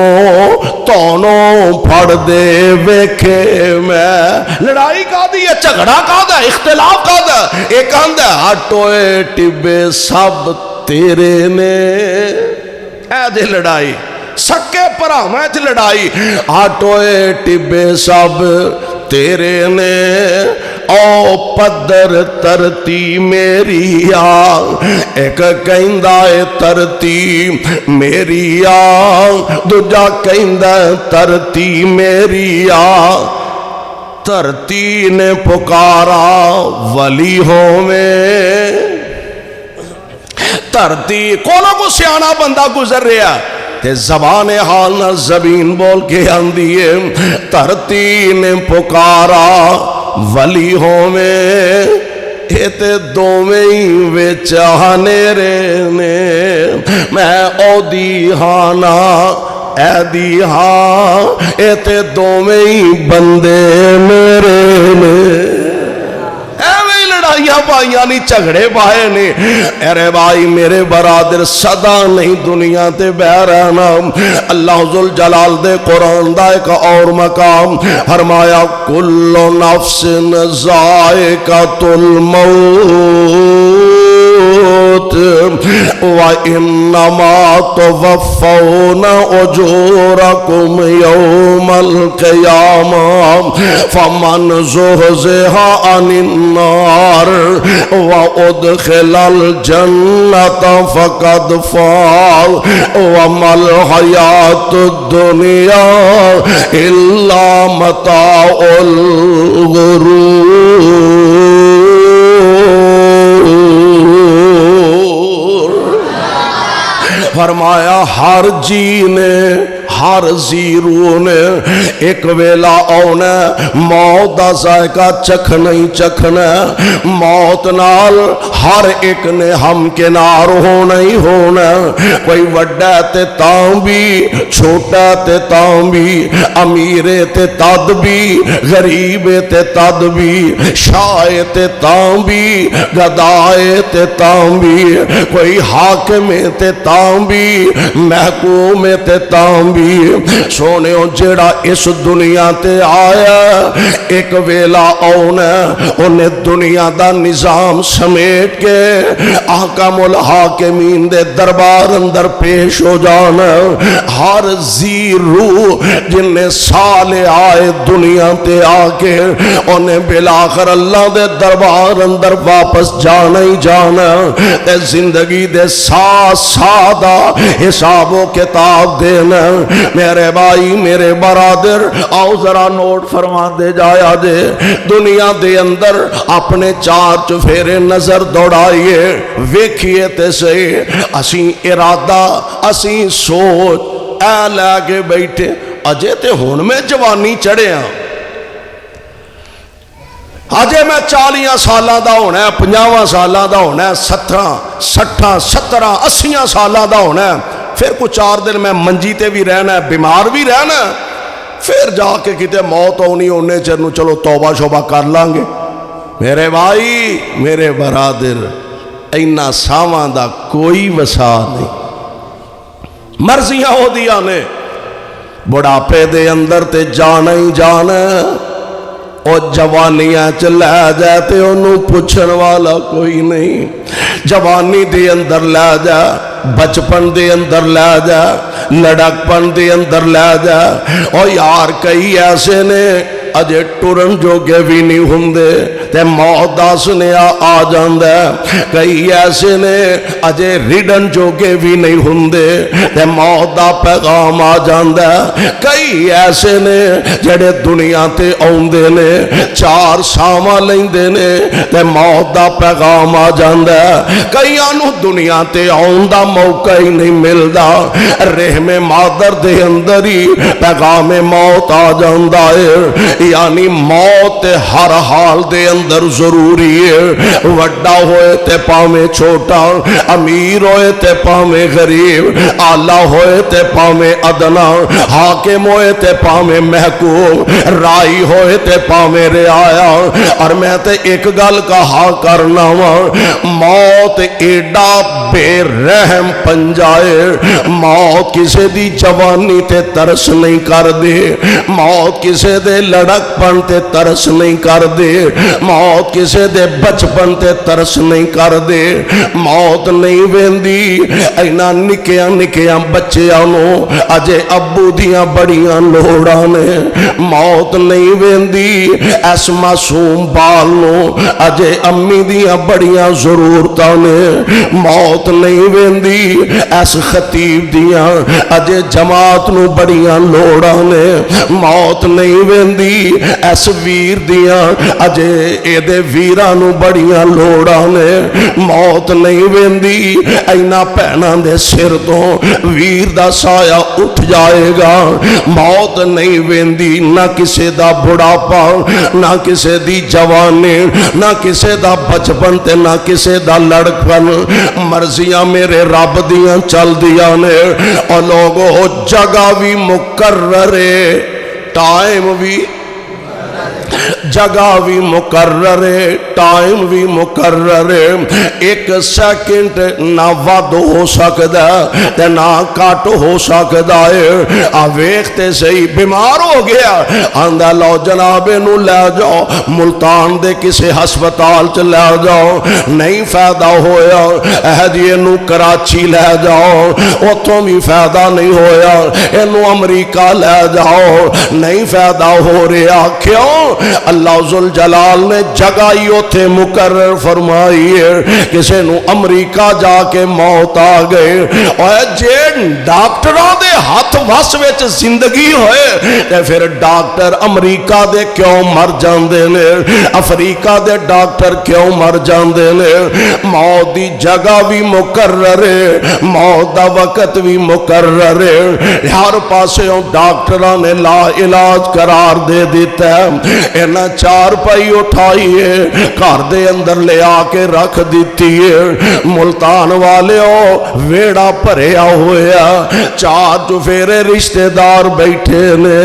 تونوں پھڑ دے ویکھے میں. لڑائی کا دی ہے, جھگڑا کا دا, اختلاف کا دا. ایک آندہ ہٹوئے ٹبے سب تیرے نے, اے دے لڑائی سکے پرا میں تھی لڑائی. ہٹوئے ٹبے سب تیرے نے, او پدر ترتی میری آ. ایک کہندہ ہے ترتی میری آ, دوجا کہندہ ترتی میری آ. دھرتی نے پکارا ولی ہوویں, دھرتی کونوں کو سیانا بندہ گزر رہا تے زبان حال نہ زبین بول کے آندی ہے. دھرتی نے پکارا ولی ہوویں, اے تے دوویں ہی وچ ہنیرے نے. میں او دی ہانا اے دی ہاں, اے تے دوویں ہی بندے میرے نے. ایویں لڑائیاں پائیاں نہیں, جھگڑے پائے نے. ارے بھائی میرے برادر صدا نہیں دنیا تے بہ رہنا. اللہ ذوالجلال دے قرآن دا ایک اور مقام فرمایا, کل نفس ذائقۃ الموت وَإِنَّمَا تُوَفَّوْنَ أُجُورَكُمْ يَوْمَ الْقِيَامَةِ فَمَنْ زُحْزِحَ عَنِ النَّارِ وَأُدْخِلَ الْجَنَّةَ فَقَدْ فَازَ وَمَا الْحَيَاةُ الدُّنْيَا إِلَّا مَتَاعُ الْغُرُورِ. فرمایا ہر جی نے ہر زیرو نے ایک ویلا آنا, موت دا ذائقہ چکھنا ہی چکھنا. موت نال ہر ایک نے ہم کنار ہونا ہی ہونا. کوئی وڈا تے تاں بھی, چھوٹا تے تاں بھی, امیر تے تد بھی, غریب تے تد بھی, شاہ تے تاں بھی, گدائے تے تاں بھی, کوئی حاکم تے تاں بھی, محکوم تے تاں بھی. سونے جیڑا اس دنیا تے آیا ایک ویلا آنا, انہیں دنیا دا نظام سمیٹ کے احکام الحاکمین دے دربار اندر پیش ہو جانا. ہر زی روح جن نے سال آئے دنیا تے آکے انہیں بلاخر اللہ دے دربار اندر واپس جانا ہی جانا. تے زندگی دے سادہ حساب و کتاب دینا. میرے بھائی میرے برادر آؤ ذرا نوٹ فرما دے جایا دے. دنیا دے اندر اپنے چار چفیرے نظر دوڑائیے, ویکھیے تے سے اسی ارادہ اسی سوچ اے لے کے بیٹھے. اجے تے ہون میں جوانی چڑھے ہاں, اجے میں 40 سالاں دا ہونا ہے, 50 سالاں دا ہونا ہے, 70 60 70 80 سالاں دا ہونا ہے. پھر کچھ 4 دن میں منجی تے بھی رہنا ہے, بیمار بھی رہنا ہے. پھر جا کے کتے موت ہونی, ہونے چرنو چلو توبہ شوبہ کر لانگے. میرے بھائی میرے برادر اینا ساواں دا کوئی وسا نہیں. مرضیاں ہو دیا نے, بڑھاپے دے اندر تے جانا ہی جانا. اور جوانیاں چ لے جا تے انہوں پوچھن والا کوئی نہیں. جوانی دے اندر لے جا, بچپن دے اندر لے جا, لڑکپن دے اندر لے جا. اور یار کئی ایسے نے اجے ٹرن جوگے بھی نہیں ہوندے تے موت دا سنیا آ جاندا. کئی ایسے نے اجے ریڈن جوگے بھی نہیں ہوندے تے موت دا پیغام آ جاندا. کئی ایسے نے جڑے دنیا تے اوندے نے چار ساواں لیندے نے تے موت دا پیغام آ جاندا. کئیاں نوں دنیا تے آون دا موقع ہی نہیں ملدا, رحم مادر دے اندر ہی پیغام موت آ جاندا ہے. یعنی موت ہر حال دے اندر ضروری ہے. وڈا ہوئے تے پاویں چھوٹا, امیر ہوئے تے پاویں غریب, آلہ ہوئے تے پاویں ادنا, حاکم ہوئے تے پاویں محکوم, رائی ہوئے تے پاویں رعایا. اور میں تے ایک گل کہا کرنا وا, موت ایڈا بے رحم پنجائے. موت کسے دی جوانی تے ترس نہیں کر دے, موت کسے دے لڑک پن تے ترس نہیں کر دے, موت کسے دے بچپن تے ترس نہیں کر دے. موت نہیں ویندی اینا نکیاں نکیاں بچیاں نو اجے ابو دیاں بڑیاں لوڑاں نے. موت نہیں ویندی اس معصوم بال نو اجے امی دیاں بڑیاں ضرورتاں نے. موت نہیں ویندی اس خطیب دیاں اجے جماعت نو بڑیاں لوڑاں نے. موت نہیں ویندی اس ویر دیاں اجے اے دے ویرانو بڑیاں لوڑاں نے. موت نہیں ویندی اینا پہناں دے سر تو ویر دا سایہ اٹھ جائے گا. موت نہیں ویندی نہ کسے دا بڑھاپا, نہ کسے دی جوانی, نہ کسے دا بچپن تے نہ کسے دا لڑکپن. مرضیاں میرے رب دیاں چل دیاں نے. اور لوگوں جگہ بھی مقرر ہے, ٹائم بھی, جگہ بھی مقرر ہے, ٹائم بھی مقرر ہے. ایک سیکنڈ نہ ود ہو سکتا تے نہ کٹ ہو سکتا ہے. ویکھتے صحیح بیمار ہو گیا, آندا لو جناب نو لے جاؤ ملتان دے کسے ہسپتال چ لے جاؤ, نہیں فائدہ ہویا. جی نو کراچی لے جاؤ, اتوں بھی فائدہ نہیں ہویا. اینو امریکہ لے جاؤ, نہیں فائدہ ہو رہا. کیوں؟ اللہ ذوالجلال نے جگہ ہی اوتھے مقرر فرمائی ہے. کسے نو امریکہ جا کے موت آ گئے. اور جے ڈاکٹراں دے ہاتھ وس وچ زندگی ہوئے تے پھر ڈاکٹر امریکہ دے کیوں مر جاندے نے, افریقہ دے ڈاکٹر کیوں مر جاندے نے. موت دی جگہ بھی مقرر ہے, موت دا وقت بھی مقرر ہے. ہر پاسوں ڈاکٹراں نے لا علاج قرار دے دیتا ہے. اینا چار پائی اٹھائیے گھر دے اندر لے آ کے رکھ دیتی ہے. ملتان والے ہو ویڑا بھریا ہویا, چار چفیرے رشتہ دار بیٹھے نے,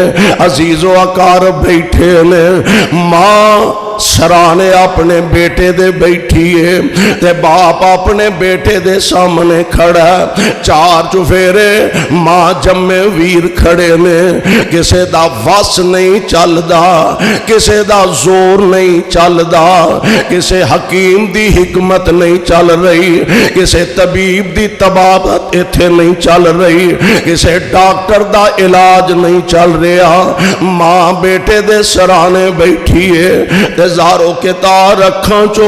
عزیز و اقارب بیٹھے نے. ماں سرانے اپنے بیٹے دے بیٹھی ہے تے باپ اپنے بیٹے دے سامنے کھڑا. چار چفیرے ماں جمے ویر کھڑے نے. کسے دا وس نہیں چلدا, کسے دا زور نہیں چلدا, کسے حکیم دی حکمت نہیں چل رہی, کسے طبیب دی طبابت ایتھے نہیں چل رہی, کسے ڈاکٹر دا علاج نہیں چل رہا. ماں بیٹے دے سرانے بیٹھی ہے, زاروں کے تار اکھاں چو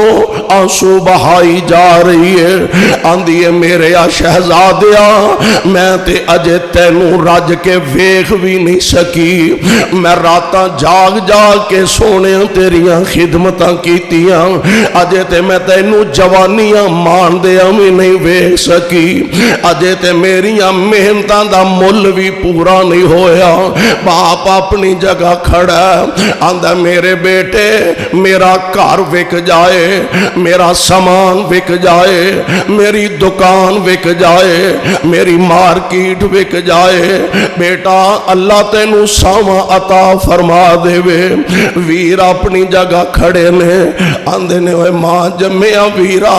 آنسو بہائی جا رہی ہے. آندھی ہے میرے شہزادیا, میں تے اجے تینوں رج کے ویکھ بھی نہیں سکی. میں راتاں جاگ جاگ کے سونے تیریاں خدمتاں کیتیاں, اجے تے میں تینوں جوانیاں مان دیاں بھی نہیں ویکھ سکی. اجے تے میریاں محنتاں دا مل بھی پورا نہیں ہویا. باپ اپنی جگہ کھڑا, آندا میرے بیٹے میرا گھر وک جائے, میرا سامان وک جائے, میری دکان وک جائے, میری مارکیٹ وک جائے, بیٹا اللہ تینوں ساواں عطا فرما دے وے. ویر اپنی جگہ کھڑے نے, آندے نے اوے ماں جمیا ویرا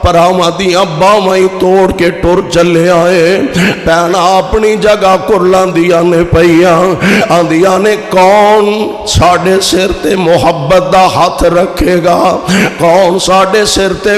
ਭਰਾਵਾਂ ਦੀਆਂ ਬਾਹਾਂ ਹੀ ਤੋੜ ਕੇ ਟੁਰ ਚੱਲਿਆ ਏ। ਭੈਣਾਂ ਆਪਣੀ ਜਗ੍ਹਾ ਕੁਰਲਾਂਦੀਆਂ ਨੇ ਪਈਆਂ, ਆਂਦੀਆਂ ਨੇ ਕੌਣ ਸਾਡੇ ਸਿਰ ਤੇ ਮੁਹੱਬਤ ਦਾ ਹੱਥ ਰੱਖੇਗਾ, ਕੌਣ ਸਾਡੇ ਸਿਰ ਤੇ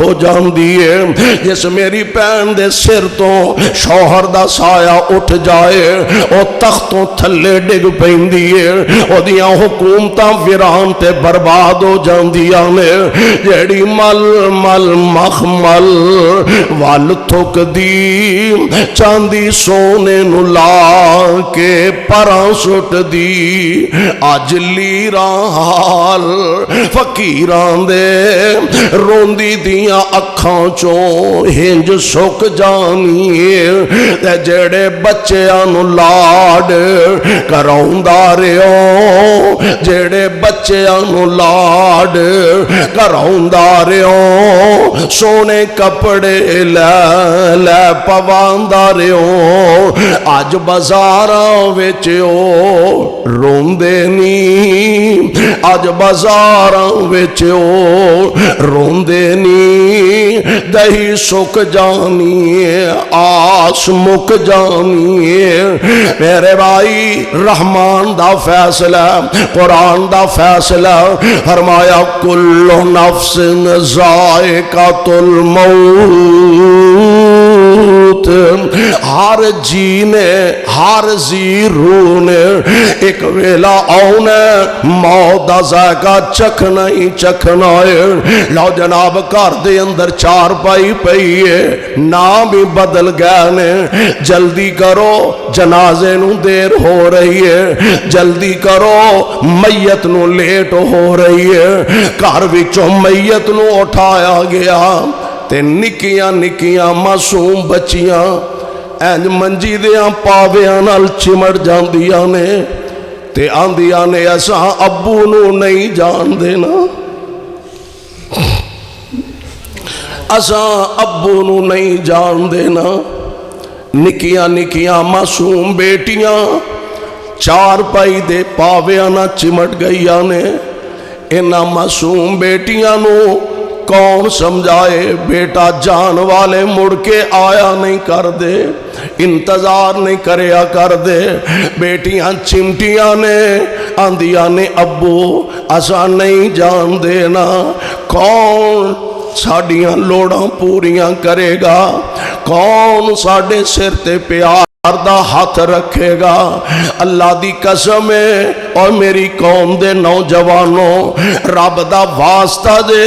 ہو جاندی ہے جس میری بہن دے سر تو شوہر دا سایہ اٹھ جائے او تختوں تھلے ڈگ پیندی ہے او دیاں حکومتاں ویران تے برباد ہو جاندیاں نے جیڑی مل مل مخمل وال تھک دی چاندی سونے نو لا کے پراں سٹ دی اج لیراں حال فقیراں دے روندی دیاں اکھاں چوں ہنج سک جانی تے جڑے بچیاں نو لاڈ کراوندا رہو جڑے بچیاں نو لاڈ کراوندا رہو سونے کپڑے لے لے پواندا رہو اج بازاراں وچ او روندے نی اج بازاراں وچ او روندے نی دہی سک جانی آس مک جانی میرے بھائی رحمان دا فیصلہ قرآن دا فیصلہ فرمایا کل نفس ذائقۃ الموت ہر جی نے ہر زی روح نے ایک ویلا آنا موت دا ذائقہ چکھنا ہی چکھنا ہے لو جناب گھر دے اندر چار پائی پئی ہے نام بھی بدل گئے نے جلدی کرو جنازے نو دیر ہو رہی ہے جلدی کرو میت نو لیٹ ہو رہی ہے گھر وچوں میت نو اٹھایا گیا تے نکیاں نکیاں معصوم بچیاں اینج منجی دیاں پاویاں نال چمڑ جاندیاں نے تے آندیاں نے اساں ابو نو نہیں جان دینا اساں ابو نو نہیں جان دینا نکیاں نکیاں معصوم بیٹیاں چار پائی دے پاویاں نہ چمٹ گئیاں نے انہاں معصوم بیٹیاں نو کون سمجھائے بیٹا جان والے مڑ کے آیا نہیں کر دے انتظار نہیں کریا کر دے بیٹیاں چمٹیاں نے آندیاں نے ابو اساں نہیں جان دینا کون ساڑیاں لوڑاں پوریاں کرے گا کون ساڑے سر تے پیار دا ہاتھ رکھے گا اللہ دی قسم ہے اور میری قوم دے نوجوانوں رب دا واسطہ دے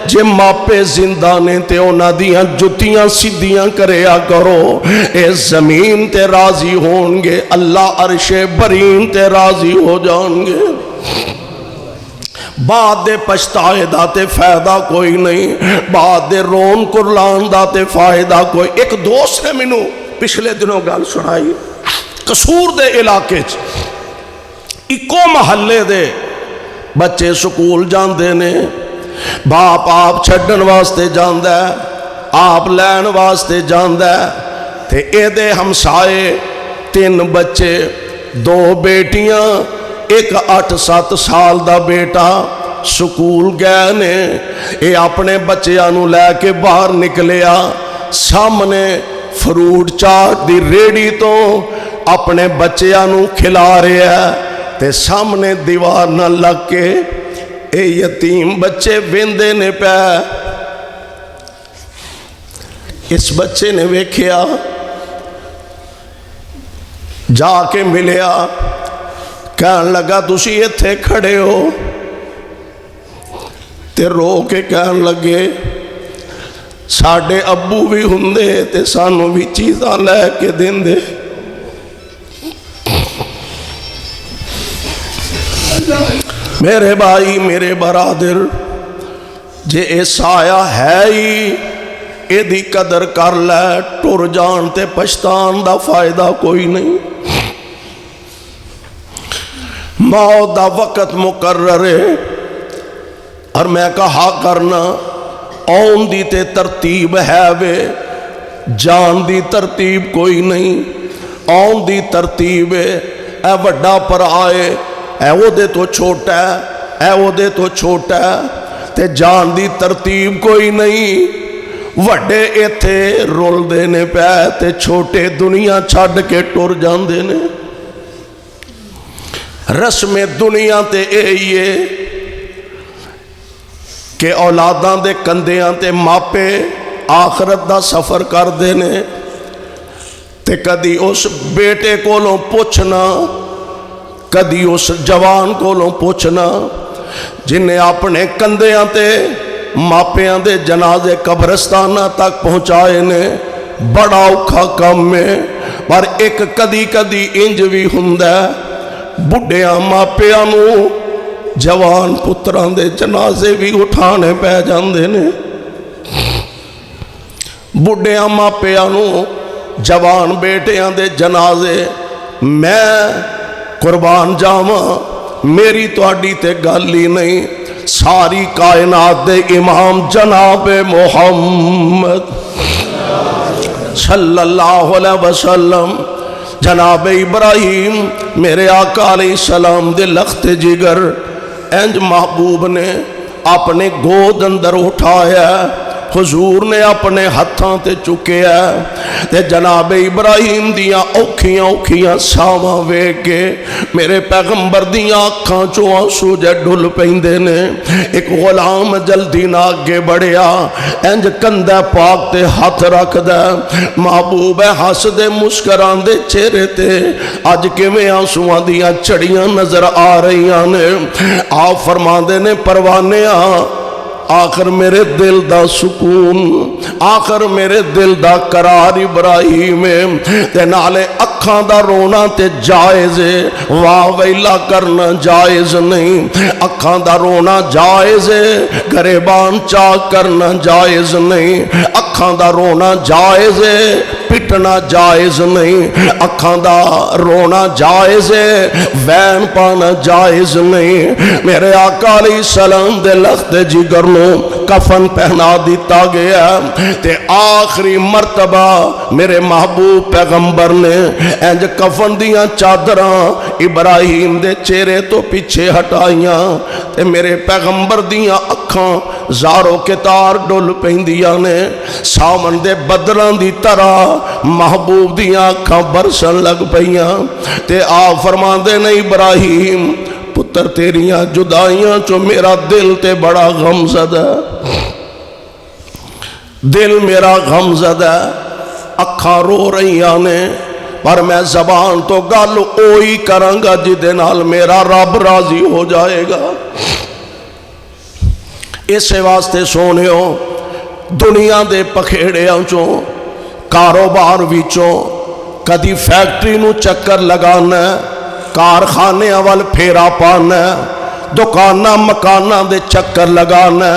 جے ماپے زندہ نے تے اونا دیاں جتیاں سدیاں کریا کرو اے زمین تے راضی ہونگے اللہ عرش برین تے راضی ہو جانگے بعد دے پشتائے داتے فائدہ کوئی نہیں بعد دے رون کرلان داتے فائدہ کوئی ایک دوست نے منو پچھلے دنوں گال سنائی قصور دے علاقے اکو محلے دے بچے سکول جاندے نے باپ آپ چھڑن واسطے جاندہ ہے آپ لین واسطے جاندہ ہے تے اے دے ہمسائے 3 بچے 2 بیٹیاں ایک 8-7 سال دا بیٹا سکول گئے نے اے اپنے بچیاں لے کے باہر نکلیا سامنے فروٹ چاٹ دی ریڈی تو اپنے بچیاں کھلا رہے ہیں تے سامنے دیوار نہ لگ کے اے یتیم بچے ویندے نے پہ اس بچے نے ویکھیا جا کے ملیا کہن لگا تسی ایتھے کھڑے ہو تے رو کے کہن لگے ساڑھے ابو بھی ہندے تے سانو بھی چیزاں لے کے دن دے میرے بھائی میرے برادر جے اے سایہ ہے ہی اے دی قدر کر لے ٹر جان تے پشتان دا فائدہ کوئی نہیں موت دا وقت مقرر ہے اور میں کہا کرنا آن دی تے ترتیب ہے وے جان دی ترتیب کوئی نہیں آن دی ترتیب ہے اے وڈا پر آئے اے وہ دے تو چھوٹا ہے اے وہ دے تو چھوٹا ہے تے جان دی ترتیب کوئی نہیں وڈے ایتھے رول دینے پہ تے چھوٹے دنیا چھڑ کے ٹور جان دینے رسم دنیا تے اے یہ کہ اولاداں دے کندیاں تے ماپے آخرت دا سفر کردے نے تے کدی اس بیٹے کولوں پوچھنا کدی اس جوان کولوں پوچھنا جنہیں اپنے کندیاں تے ماپیاں دے جنازے قبرستانہ تک پہنچائے نے بڑا اوکھا کم ہے پر ایک کدی کدی انج بھی ہوندا بڈھیاں ماپیاں نو جوان پتران دے جنازے بھی اٹھانے پہ جاندے نے بڈھیاں ماپیاں نو جوان بیٹیاں دے جنازے میں قربان جاواں میری تواڈی تے گل ہی نہیں ساری کائنات دے امام جناب محمد صلی اللہ علیہ وسلم جناب ابراہیم میرے آقا علیہ السلام دے لخت جگر انج محبوب نے اپنے گود اندر اٹھایا حضور نے اپنے ہتھاں تے چکیا تے جناب ابراہیم دیاں اوکھیاں اوکھیاں ساواں ویکھ کے میرے پیغمبر دیاں اکھاں چوں آنسو جے ڈل پیندے نے ایک غلام جلدی نہ اگے بڑھیا انج کندھے پاک تے ہاتھ رکھدا محبوب ہس دے مسکران دے چہرے تے اج کیویں آنسواں دیاں چڑیاں نظر آ رہیاں نے آپ فرماندے نے پروانیاں آخر میرے دل دا سکون آخر میرے دل دا قرار ابراہیم تے نالے اکھاں دا رونا تے جائز واہ ویلا کرنا جائز نہیں اکھاں دا رونا جائز گریبان چاک کرنا جائز نہیں اکھاں دا رونا جائز پٹنا جائز نہیں اکھاں دا رونا جائز وین پانا جائز نہیں میرے آقا علیہ السلام دے لخت جگر کفن پہنا دیتا گیا تے آخری مرتبہ میرے محبوب پیغمبر نے انج کفن دیاں چادراں ابراہیم دے چہرے تو پیچھے ہٹائیاں تے میرے پیغمبر دیاں اکھاں زارو کے تار ڈول پیندیاں نے سامن دے بدلان دی طرح محبوب دیاں اکھاں برسن لگ پیاں تے آپ فرماندے نے ابراہیم پتر تیریاں جدائیاں چو میرا دل تے بڑا غم زدہ دل میرا غم زدہ اکھاں رو رہیاں نے پر میں زبان تو گل اوئی کرانگا جدے نال میرا رب راضی ہو جائے گا اسے واسطے سونے ہو دنیا دے پکھیڑیاں چوں کاروبار وچوں کدی فیکٹری نو چکر لگانا کارخانے اول پھیرا پانا دکانہ مکانہ دے چکر لگانا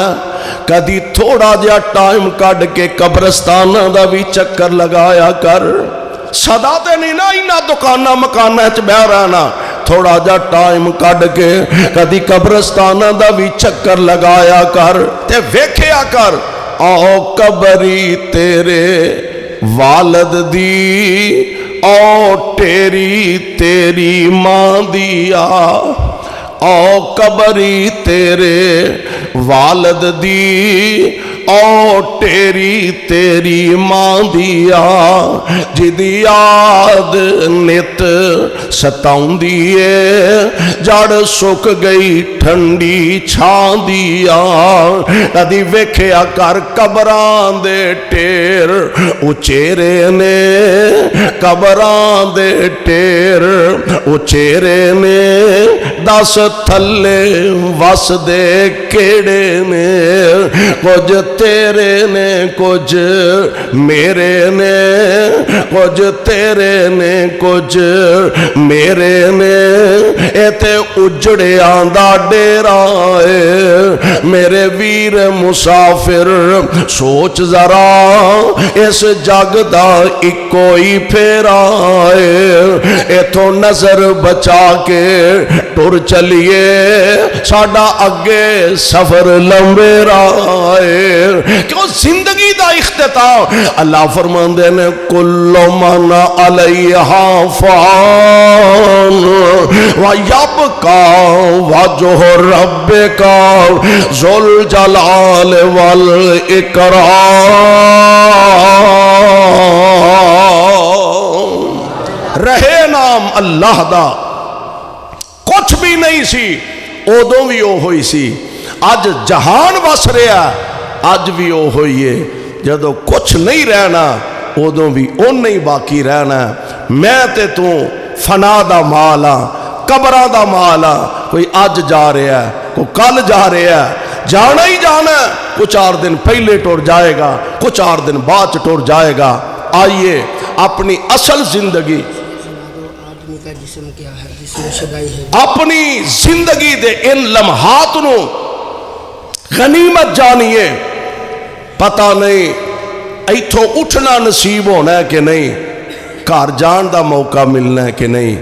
کدی تھوڑا جا ٹائم کڈ کے قبرستانہ دا بھی چکر لگایا کر صدا تے نہیں نا اینا دکانہ مکانہ چ بہ رہنا تھوڑا جا ٹائم کڈ کے کدی قبرستانہ دا بھی چکر لگایا کر تے ویکھیا کر او قبری تیرے والد دی او ٹیری تیری ماں دیا او قبری تیرے والد دی او ٹیری تیری ماں دیا جدی یاد نت ستاؤں دیئے جڑ سک گئی ٹھنڈی چھان دیا کدی ویکھیا کر قبران دے ٹیر اچیرے نے قبران دے ٹیر اچیرے نے دس تھلے وس دے کیڑے نے کچھ تیرے نے کچھ میرے نے کچھ تیرے نے کچھ میرے نے ایتے اجڑے آندہ ڈیرائے میرے ویر مسافر سوچ ذرا اس جگ دا اکوئی پھیرائے ایتھو نظر بچا کے ٹر چلیے ساڑا اگے سفر لمبے رائے کیوں زندگی دا اختتام اللہ فرماندے نے کل من علیہا فان ویبقا وجہ ربکا ذو الجلال والاکرام رہے نام اللہ دا کچھ بھی نہیں سی ادوں بھی وہ ہوئی سی اج جہان وس رہا اج بھی وہ ہوئی ہے جدو کچھ نہیں رہنا ادوں بھی اون نہیں باقی رہنا میں تے تو فنا دا مال ہاں قبراں دا مال ہاں کوئی اج جا رہا ہے کوئی کل جا رہا ہے جانا ہی جانا ہے کچھ 4 دن پہلے ٹر جائے گا کچھ 4 دن بعد ٹر جائے گا آئیے اپنی اصل زندگی آدمی کا جسم کیا ہے جسم شدائی ہے اپنی زندگی دے ان لمحات نو غنیمت جانیے پتہ نہیں ایتھوں اٹھنا نصیب ہونا ہے کہ نہیں گھر جان دا موقع ملنا ہے کہ نہیں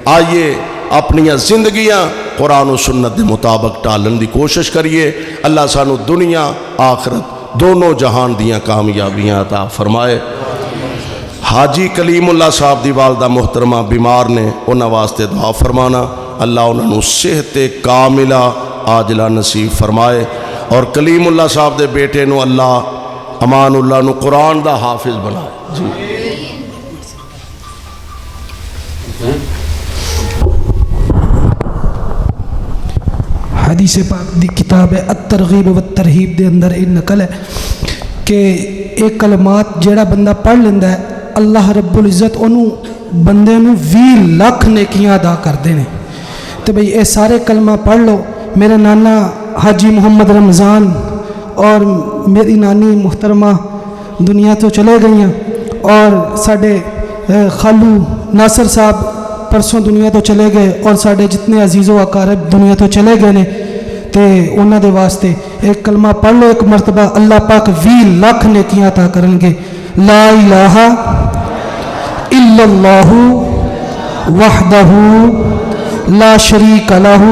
آئیے اپنی زندگیاں قرآن و سنت دے مطابق ٹالن دی کوشش کریے اللہ سانو دنیا آخرت دونوں جہان دیاں کامیابیاں عطا فرمائے حاجی کلیم اللہ صاحب دی والدہ محترمہ بیمار نے انہاں واسطے دعا فرمانا اللہ انہاں نو صحت کاملہ عاجلہ نصیب فرمائے اور کلیم اللہ صاحب دے بیٹے نو اللہ امان اللہ نو قرآن دا حافظ بنائے جی حدیث پاک دی کتاب ہے الترغیب والترہیب دے اندر ان نقل ہے کہ ایک کلمات جیڑا بندہ پڑھ لیندہ ہے اللہ رب العزت انہوں بندے نو 20 لاکھ نیکیاں ادا کر دینے تو بھئی اے سارے کلمہ پڑھ لو میرے نانا حاجی محمد رمضان اور میری نانی محترمہ دنیا تو چلے گئی ہیں اور ساڑھے خالو ناصر صاحب پرسوں دنیا تو چلے گئے اور ساڑھے جتنے عزیز و اقارب دنیا تو چلے گئے نے تے انہاں دے واسطے ایک کلمہ پڑھ لو ایک مرتبہ اللہ پاک 20 لاکھ نیکیاں عطا کرن گے لا الہ الا اللہ وحدہ لا شریک لہ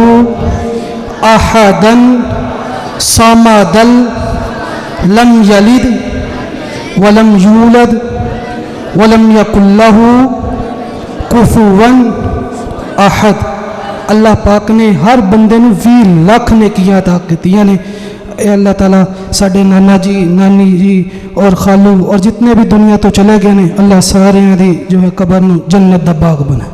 احدا صمدا لم یلد ولم یولد ولم یکن لہ کفوا احد اللہ پاک نے ہر بندے نو 20 لاکھ نیکیاں عطا کیتیاں نے اے اللہ تعالیٰ ساڑھے نانا جی نانی جی اور خالو اور جتنے بھی دنیا تو چلے گئے نے اللہ سارے دی جو ہے قبر نو جنت دا باغ بنا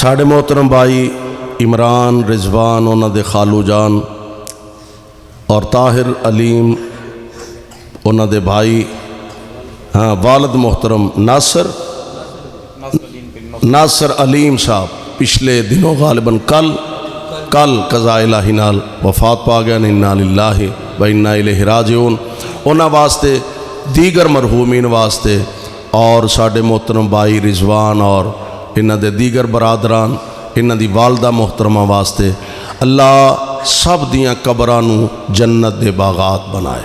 ساڑھے محترم بھائی عمران رضوان انہاں دے خالو جان اور طاہر علیم انہاں دے بھائی ہاں والد محترم ناصر علیم صاحب پچھلے دنوں غالباً کل قضاء الہی نال وفات پا گیا انا للہ و انا الیہ راجعون انہاں واسطے دیگر مرحومین واسطے اور ساڑھے محترم بھائی رضوان اور انہاں دے دیگر برادران انہاں دی والدہ محترمہ واسطے اللہ سب دیاں قبرانو جنت دے باغات بنائے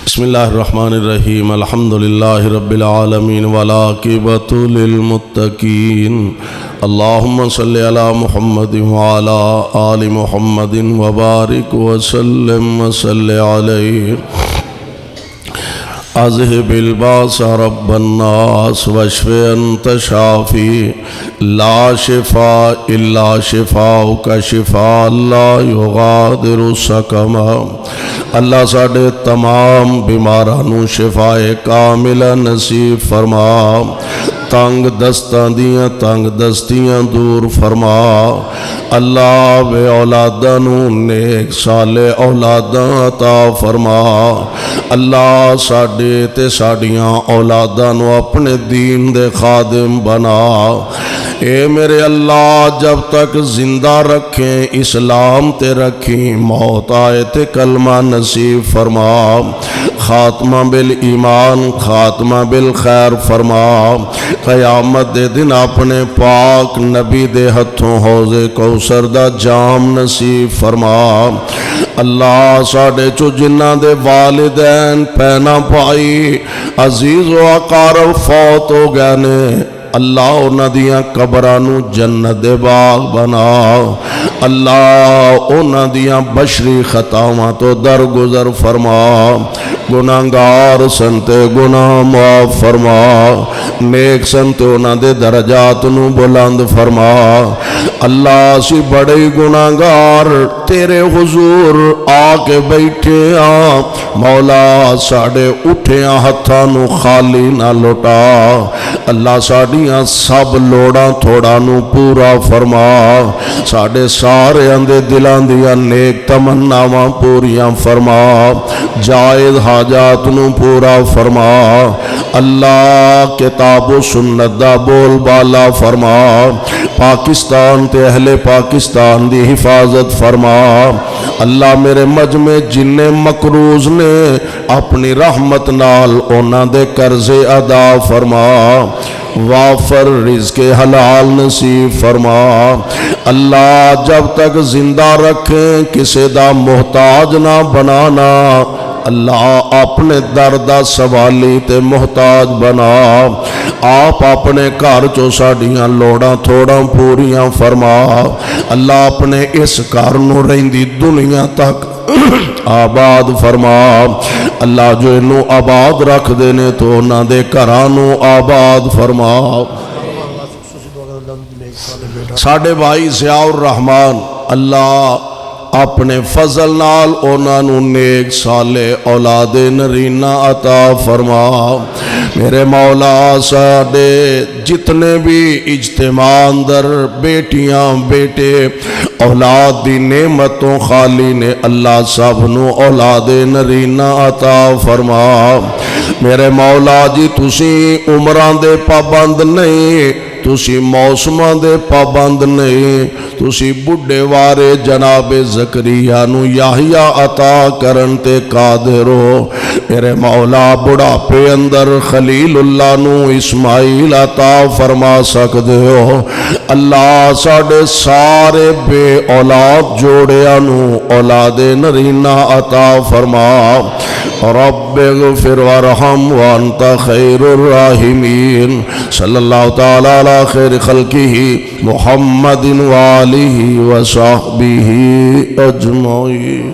بسم اللہ الرحمن الرحیم الحمدللہ رب العالمین والعاقبۃ للمتقین اللہم صلی علی محمد وعلی آل محمد وبارک وسلم وصلی علیہ اذهب الباس رب الناس واشف انت شافی لا شفاء الا شفاؤک شفاء لا یغادر سقما اللہ ساڑھے تمام بیمارانو شفاء کاملہ نصیب فرما تنگ دستیاں دور فرما اللہ بے اولادانو نیک صالح اولاداں عطا فرما اللہ ساڑھے تے ساڑھیاں اولادانو اپنے دین دے خادم بنا اے میرے اللہ جب تک زندہ رکھیں اسلام تے رکھیں موت آئے تے کلمہ نصیب فرما خاتمہ بالایمان خاتمہ بالخیر فرما قیامت دے دن اپنے پاک نبی دے ہتھوں حوض کوثر دا جام نصیب فرما اللہ ساڑھے چو جنہ دے والدین پینا پائی عزیز و اقارب فوت ہو گئے نے اللہ انہاں دیاں قبراں نو جنت دے باغ بنا اللہ انہاں دیاں بشری خطاواں تو درگزر فرما گناہگار سنتے گناہ معاف فرما نیک سنتے انہاں دے درجات نو بلند فرما اللہ سی بڑے گناہگار تیرے حضور آ کے بیٹھے آ مولا ساڑے اٹھیاں ہتھاں نو خالی نہ لوٹا اللہ ساڑیاں سب لوڑاں تھوڑا نو پورا فرما ساڑے سارے اندے دلان دیا نیک تمناواں پوریاں فرما جائز حاجات نو پورا فرما اللہ کتاب و سنت دا بول بالا فرما پاکستان تے اہل پاکستان دی حفاظت فرما اللہ میرے مجمع جن مقروض نے اپنی رحمت نال اونا دے قرض ادا فرما وافر رزق حلال نصیب فرما اللہ جب تک زندہ رکھیں کسی دا محتاج نہ بنانا اللہ اپنے دردہ سوالی تے محتاج بنا آپ اپنے گھر چو ساڑیاں لوڑاں تھوڑاں پوریاں فرما اللہ اپنے اس گھر نو رہندی دنیا تک آباد فرما اللہ جو انو آباد رکھ دینے تو نہ دے کرانو آباد فرما ساڑھے بھائی ضیاء الرحمن اللہ اپنے فضل نال انہوں نیک صالح اولاد نرینہ عطا فرما میرے مولا ساڑے جتنے بھی اجتماع اندر بیٹیاں بیٹے اولاد دی نعمتوں خالی نے اللہ سب نو اولاد نرینہ عطا فرما میرے مولا جی تسی عمران دے پابند نہیں تسی موسماں دے پابند نہیں تسی بڑھے وارے جناب زکریہ نو یحییٰ عطا کرن تے قادر ہو میرے مولا بڑھاپے اندر خلیل اللہ نو اسماعیل عطا فرما سکدے ہو اللہ ساڑے سارے بے اولاد جوڑیاں نو اولاد نرینہ عطا فرما رب اغفر وارحم وانت خیر الراحمین صلی اللہ تعالی علی خیر خلقہ محمد وآلہ وصحبہ اجمعین